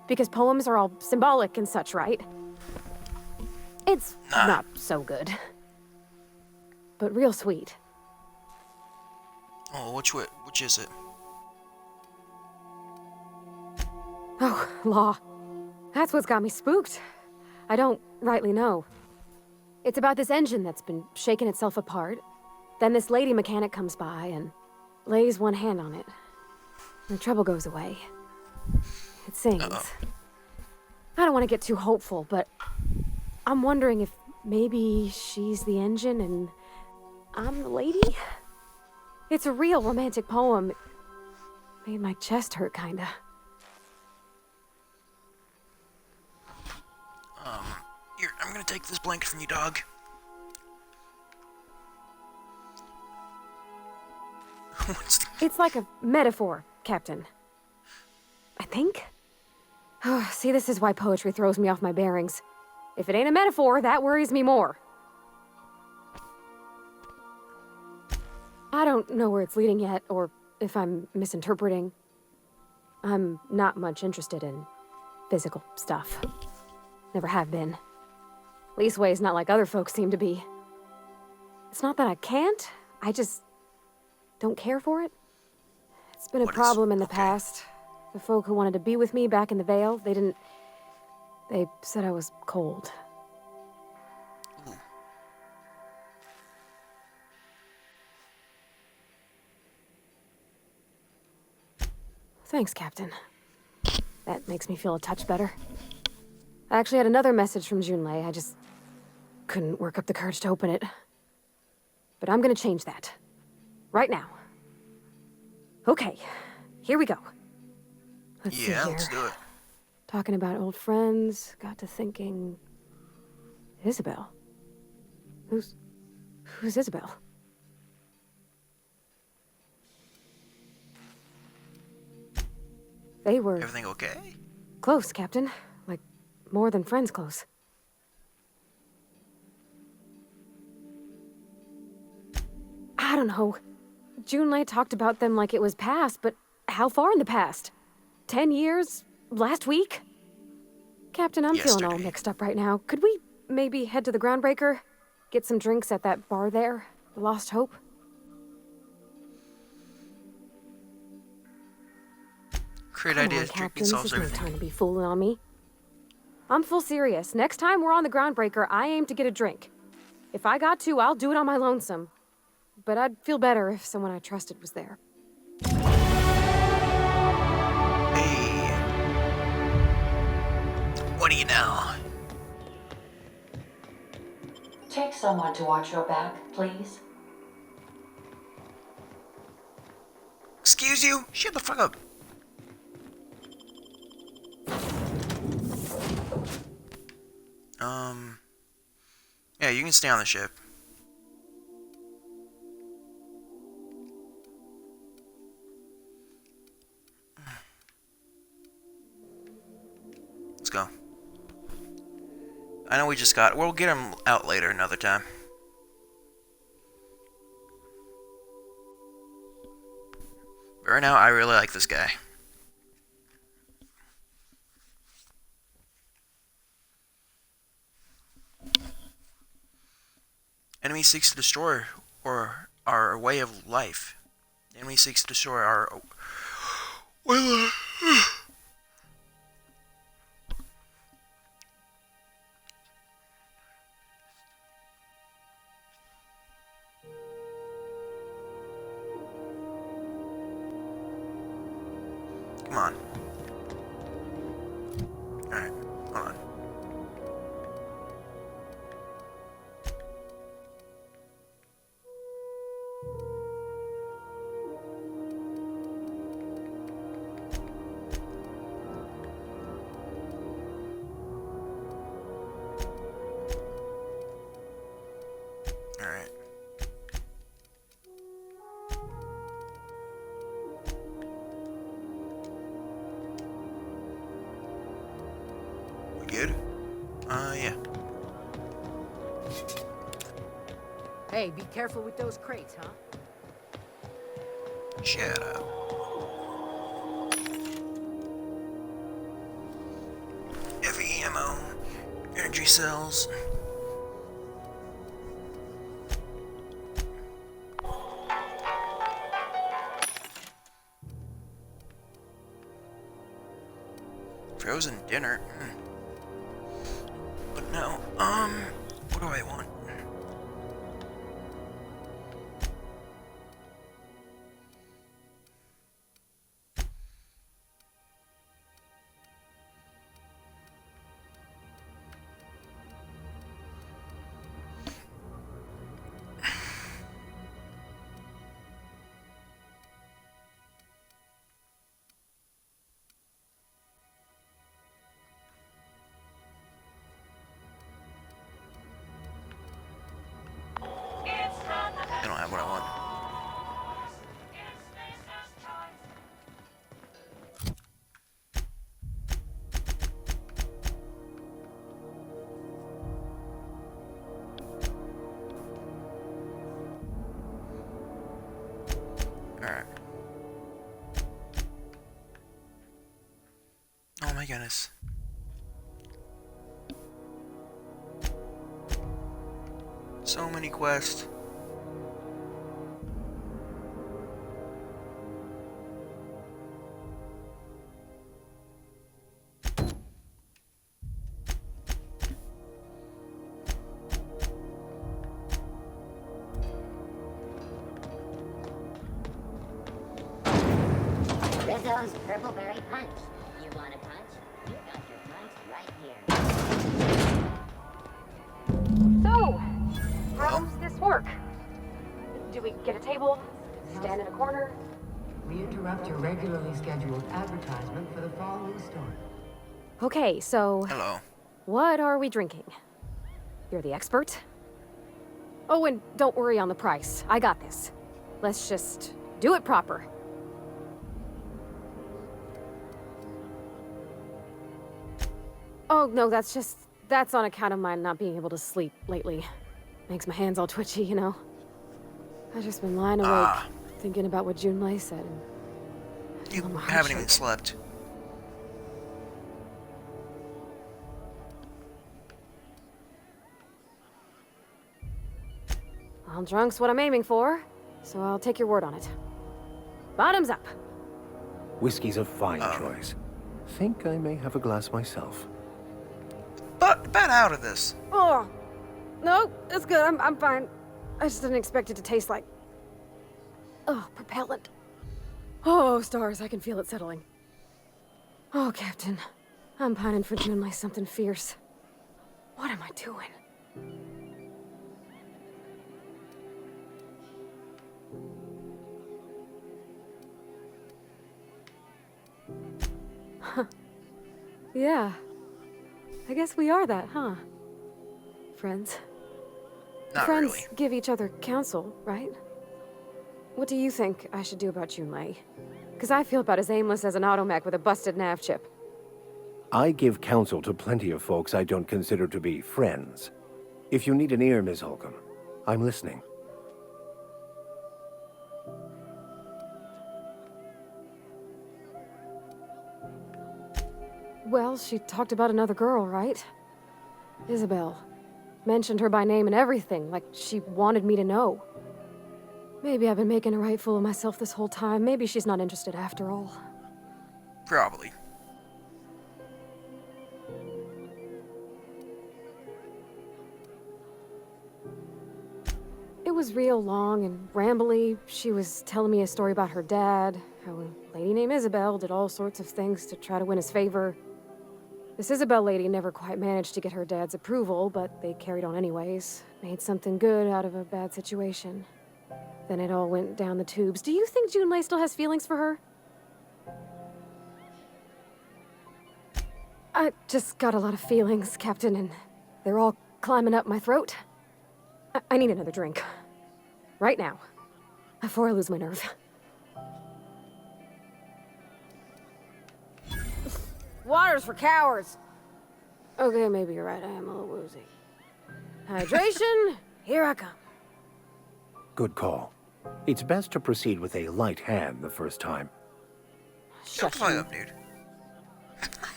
Because poems are all symbolic and such, right? It's not so good. But real sweet. Oh, which is it? Oh, law. That's what's got me spooked. I don't rightly know. It's about this engine that's been shaking itself apart. Then this lady mechanic comes by and lays one hand on it. The trouble goes away. It sings. I don't want to get too hopeful, but I'm wondering if maybe she's the engine and I'm the lady? It's a real romantic poem. Made my chest hurt, kinda. Here, I'm gonna take this blanket from you, dog. It's like a metaphor, Captain. I think? Oh, see, this is why poetry throws me off my bearings. If it ain't a metaphor, that worries me more. I don't know where it's leading yet, or if I'm misinterpreting. I'm not much interested in physical stuff. Never have been. Leastways not like other folks seem to be. It's not that I can't, I just don't care for it. It's been a What is- problem in the okay. past. The folk who wanted to be with me back in the Vale, they said I was cold. Ooh. Thanks, Captain. That makes me feel a touch better. I actually had another message from Junlei. I just couldn't work up the courage to open it. But I'm gonna change that. Right now. Okay, here we go. Let's see Yeah, here. let's do it. Talking about old friends, got to thinking... Isabel? Who's Isabel? They were Everything okay? close, Captain. Like, more than friends close. I don't know. Junlei talked about them like it was past, but how far in the past? 10 years? Last week? Captain, I'm feeling all Yesterday. mixed up right now. Could we maybe head to the Groundbreaker? Get some drinks at that bar there? The Lost Hope? Great Come idea. on, Drinking Captain, this solves is no everything. time to be fooling on me. I'm full serious. Next time we're on the Groundbreaker, I aim to get a drink. If I got to, I'll do it on my lonesome. But I'd feel better if someone I trusted was there. Hey. What do you know? Take someone to watch your back, please. Excuse you? Shut the fuck up. Yeah, you can stay on the ship. Let's go. I know we just got... We'll get him out later another time. But right now, I really like this guy. Enemy seeks to destroy our way of life. Enemy seeks to destroy our... Well, come on. Alright, hold on. Alright. We good? Yeah. Hey, be careful with those crates, huh? Shut up. Heavy ammo. Energy cells. Frozen dinner. But no, what do I want? I don't have what I want. Alright. Oh my goodness. So many quests. goes Purpleberry Punch. You want a punch? You got your punch right here. So, how does this work? Do we get a table? Stand in a corner? We interrupt your regularly scheduled advertisement for the following story. Okay, so... Hello. What are we drinking? You're the expert? Oh, and don't worry on the price. I got this. Let's just do it proper. Oh, no, that's on account of my not being able to sleep lately. Makes my hands all twitchy, you know? I've just been lying awake, thinking about what Junlei said. And You haven't even slept. Well, drunk's what I'm aiming for, so I'll take your word on it. Bottoms up. Whiskey's a fine choice. Think I may have a glass myself. But out of this. Oh, no, it's good. I'm fine. I just didn't expect it to taste like... Oh, propellant. Oh, stars, I can feel it settling. Oh, Captain. I'm pining for Junlei something fierce. What am I doing? Huh. Yeah. I guess we are that, huh? Friends. Not Friends really. give each other counsel, right? What do you think I should do about Junlei? Because I feel about as aimless as an automech with a busted nav chip. I give counsel to plenty of folks I don't consider to be friends. If you need an ear, Ms. Holcomb, I'm listening. Well, she talked about another girl, right? Isabel. Mentioned her by name and everything, like she wanted me to know. Maybe I've been making a right fool of myself this whole time. Maybe she's not interested after all. Probably. It was real long and rambly. She was telling me a story about her dad, how a lady named Isabel did all sorts of things to try to win his favor. This Isabel lady never quite managed to get her dad's approval, but they carried on anyways. Made something good out of a bad situation. Then it all went down the tubes. Do you think Junlei still has feelings for her? I just got a lot of feelings, Captain, and they're all climbing up my throat. I need another drink. Right now. Before I lose my nerve. Water's for cowards. Okay, maybe you're right. I am a little woozy. Hydration, here I come. Good call. It's best to proceed with a light hand the first time. Shut up, dude.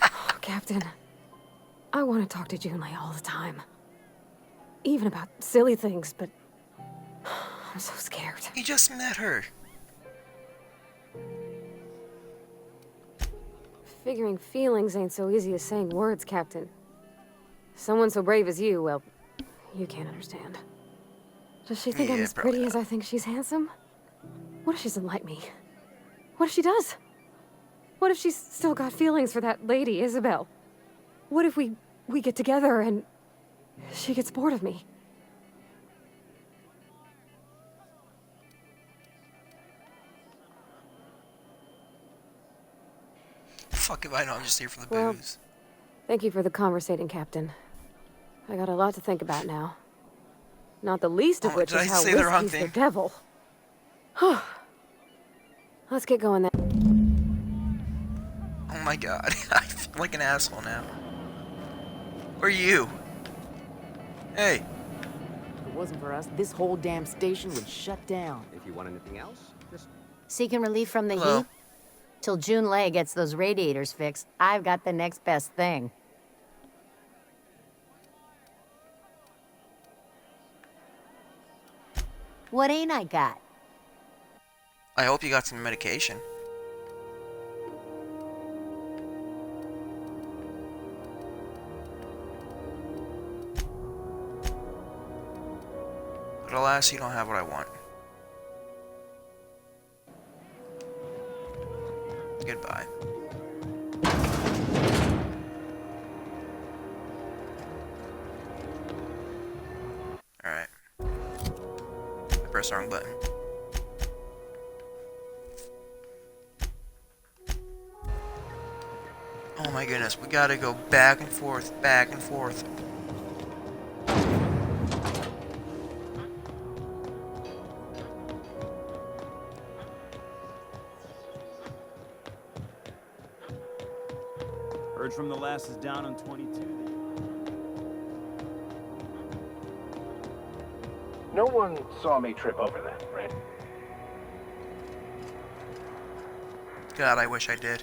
Oh, Captain, I want to talk to Junlei all the time. Even about silly things, but I'm so scared. You just met her. Figuring feelings ain't so easy as saying words, Captain. Someone so brave as you, well, you can't understand. Does she think I'm as pretty as I think she's handsome? What if she doesn't like me? What if she does? What if she's still got feelings for that lady, Isabel? What if we get together and she gets bored of me? Fuck if I know, I'm just here for the Well, booze. Thank you for the conversating, Captain. I got a lot to think about now. Not the least of which did is I how say the wrong whiskey's the thing? devil. Let's get going then. Oh my god, I feel like an asshole now. Or you. Hey. If it wasn't for us, this whole damn station would shut down. If you want anything else, just... Seeking relief from the Hello? heat? Till Junlei gets those radiators fixed, I've got the next best thing. What ain't I got? I hope you got some medication. But alas, you don't have what I want. Goodbye. Alright. I pressed the wrong button. Oh my goodness, we gotta go back and forth, back and forth. Heard from the last is down on 22. No one saw me trip over that, right? God, I wish I did.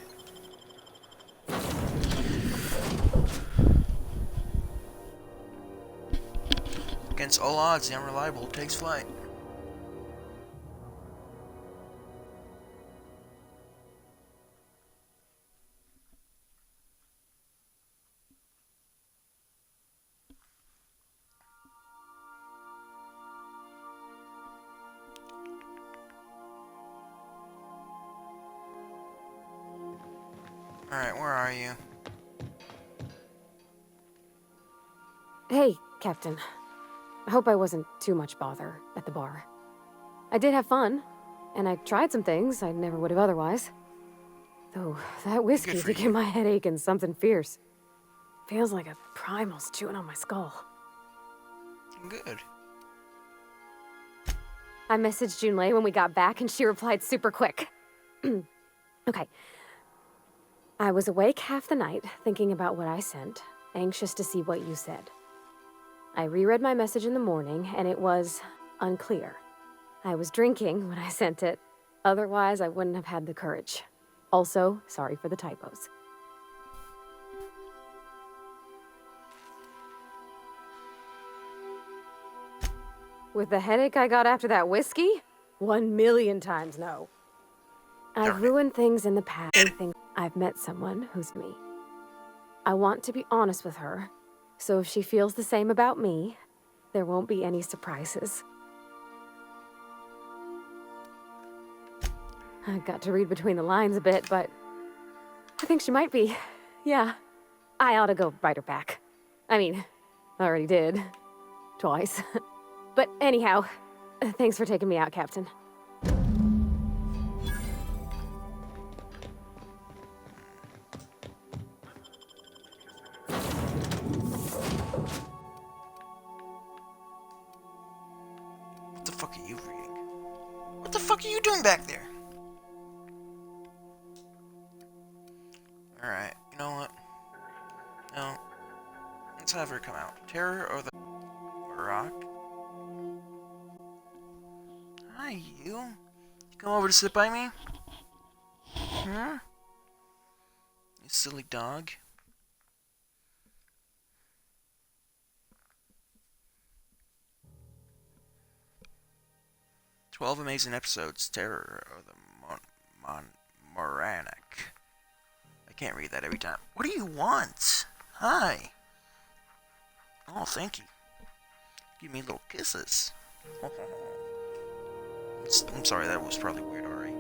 Against all odds, the unreliable takes flight. Alright, where are you? Hey, Captain. I hope I wasn't too much bother at the bar. I did have fun, and I tried some things I never would have otherwise. Though, that whiskey did give my head aching something fierce. Feels like a primal's chewing on my skull. Good. I messaged Junlei when we got back, and she replied super quick. Okay. I was awake half the night, thinking about what I sent, anxious to see what you said. I reread my message in the morning, and it was unclear. I was drinking when I sent it. Otherwise, I wouldn't have had the courage. Also, sorry for the typos. With the headache I got after that whiskey? 1,000,000 times no. I've ruined things in the past. I think I've met someone who's me. I want to be honest with her, so if she feels the same about me, there won't be any surprises. I got to read between the lines a bit, but I think she might be. Yeah, I ought to go write her back. I mean, I already did. Twice. But anyhow, thanks for taking me out, Captain. What the fuck are you reading? What the fuck are you doing back there? Alright, you know what? No. Let's have her come out. Terror or the rock? Hi, you. You come over to sit by me? Huh? You silly dog. "12 amazing episodes. Terror of the Moranic." I can't read that every time. What do you want? Hi. Oh, thank you. Give me little kisses. I'm sorry, that was probably weird, alright.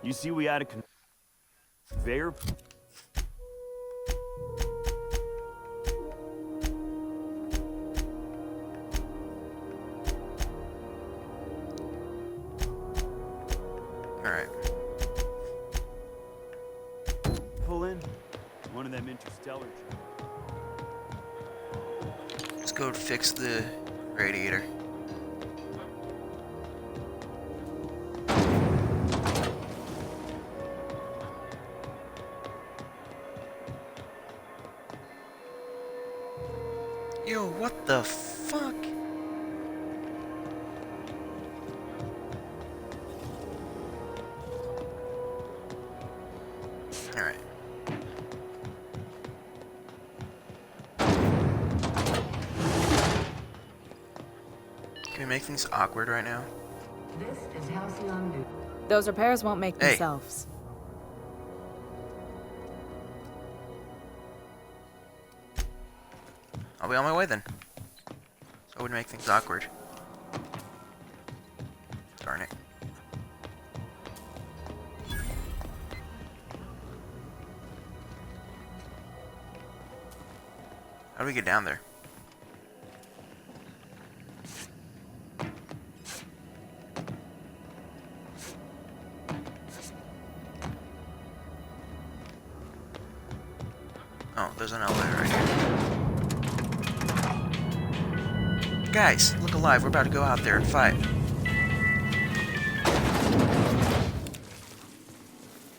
You see, we had a conveyor. Alright. Pull in. One of them interstellar. Let's go fix the radiator. Yo, what the fuck? Alright. Can we make things awkward right now? This is Halcyon New. Those repairs won't make Hey. themselves. I'll be on my way then. That would make things awkward. Darn it. How do we get down there? Oh, there's an elevator right here. Guys, look alive. We're about to go out there and fight.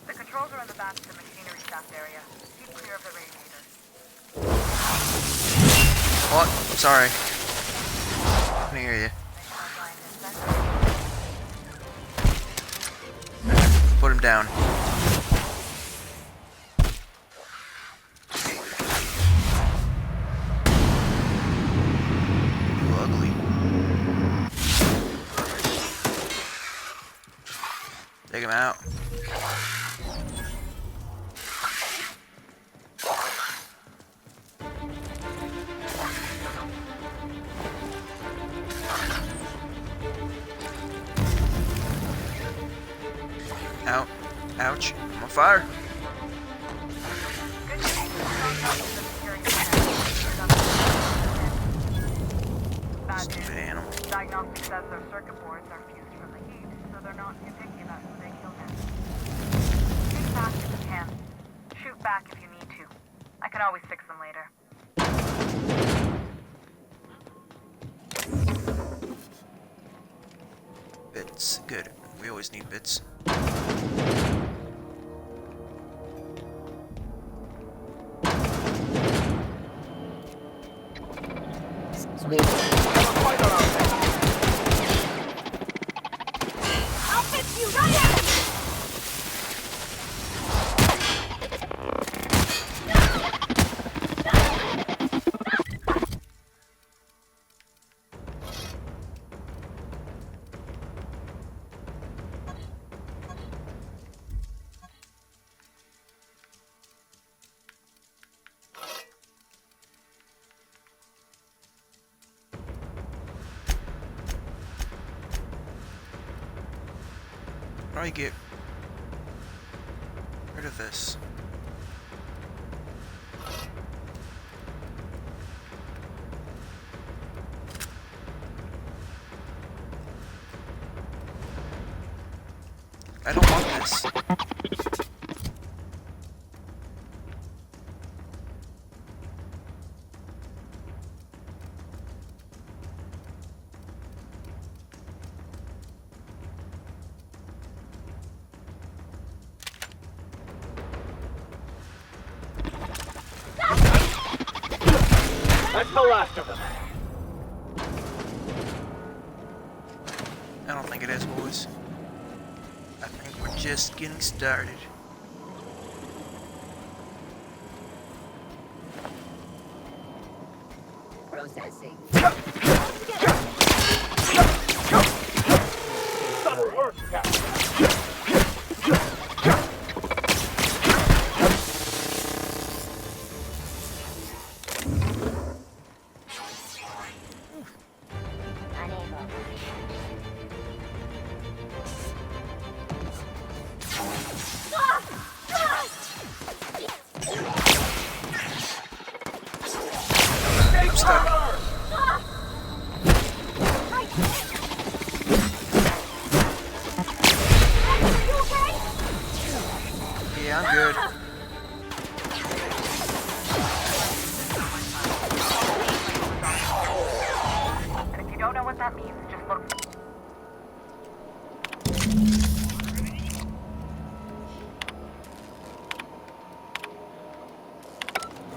The controls are in the back of the machinery shaft area. Keep clear of the radiator. What? Sorry. I can hear you. Put him down. You ugly. Take him out. Out. Ouch. I'm on fire. Stupid animal. Diagnostic says their circuit boards are fused from the heat, so they're not too picky about who they kill next. Shoot fast if you can. Shoot back if you need to. I can always fix them later. Bits. Good. We always need bits. Sweet. I'll fix you right now! How do I get rid of this? I don't want this. That's the last of them. I don't think it is, boys. I think we're just getting started. Processing. That'll work, Captain. I'm stuck. Yeah, I'm good. And if you don't know what that means, just look.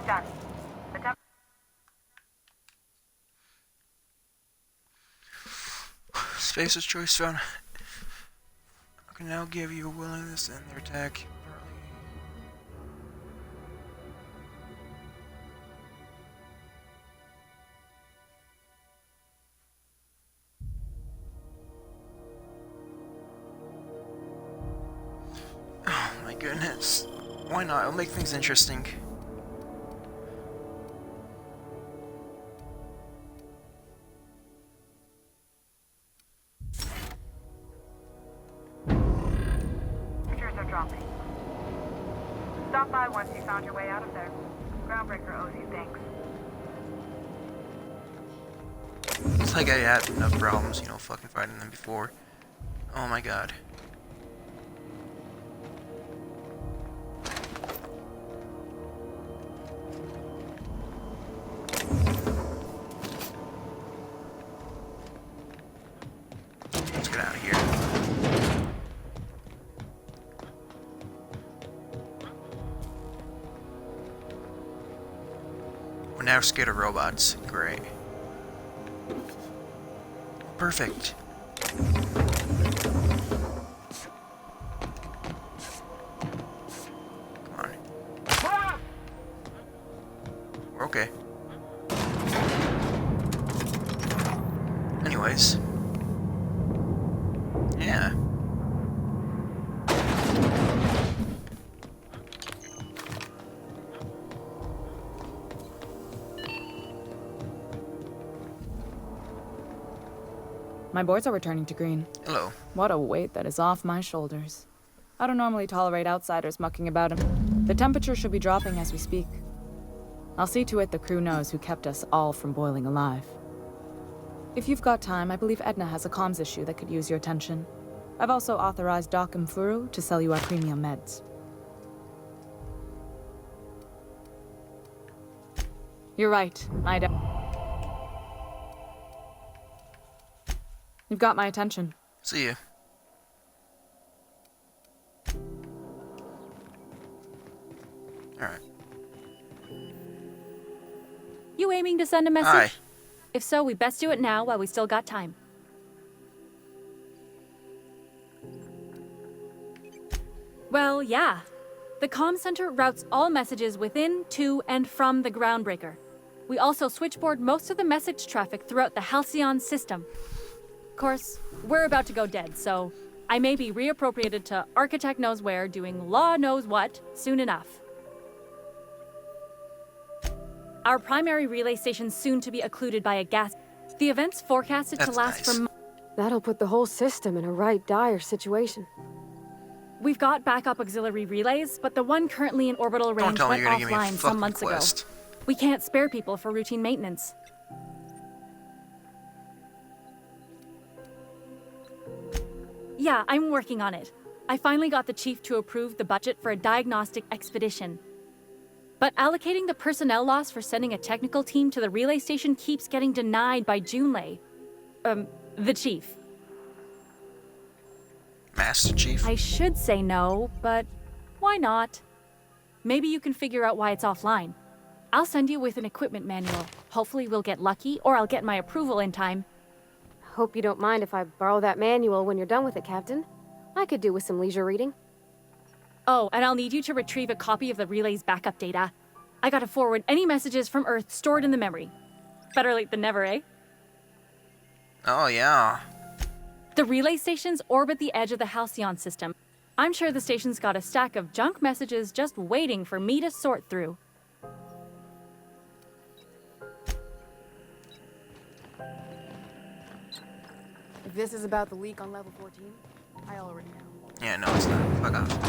Done. The temp- Spacer's choice found. I can now give you a willingness in their attack. Oh my goodness. Why not? It'll make things interesting. dropping. Stop by once you found your way out of there. Groundbreaker owes you thanks. It's like I had enough problems, you know, fucking fighting them before. Oh my god. Let's get out of here. We're now scared of robots. Great. Perfect. Come on. We're okay. Anyways. Yeah. My boards are returning to green. Hello. What a weight that is off my shoulders. I don't normally tolerate outsiders mucking about him. The temperature should be dropping as we speak. I'll see to it the crew knows who kept us all from boiling alive. If you've got time, I believe Edna has a comms issue that could use your attention. I've also authorized Doc and Furu to sell you our premium meds. You're right, I don't. You've got my attention. See you. Alright. You aiming to send a message? Hi. If so, we best do it now while we still got time. Well, yeah. The comm center routes all messages within, to, and from the Groundbreaker. We also switchboard most of the message traffic throughout the Halcyon system. Of course, we're about to go dead, so I may be reappropriated to Architect Knows Where doing Law Knows What soon enough. Our primary relay station's soon to be occluded by a gas. The event's forecasted to last for months. That'll put the whole system in a right dire situation. We've got backup auxiliary relays, but the one currently in orbital range went offline some months ago. We can't spare people for routine maintenance. Yeah, I'm working on it. I finally got the chief to approve the budget for a diagnostic expedition. But allocating the personnel loss for sending a technical team to the relay station keeps getting denied by Junlei. The chief. Master Chief? I should say no, but why not? Maybe you can figure out why it's offline. I'll send you with an equipment manual. Hopefully we'll get lucky, or I'll get my approval in time. Hope you don't mind if I borrow that manual when you're done with it, Captain. I could do with some leisure reading. Oh, and I'll need you to retrieve a copy of the relay's backup data. I gotta forward any messages from Earth stored in the memory. Better late than never, eh? Oh, yeah. The relay stations orbit the edge of the Halcyon system. I'm sure the station's got a stack of junk messages just waiting for me to sort through. If this is about the leak on level 14, I already know. Yeah, no, it's not. Fuck off.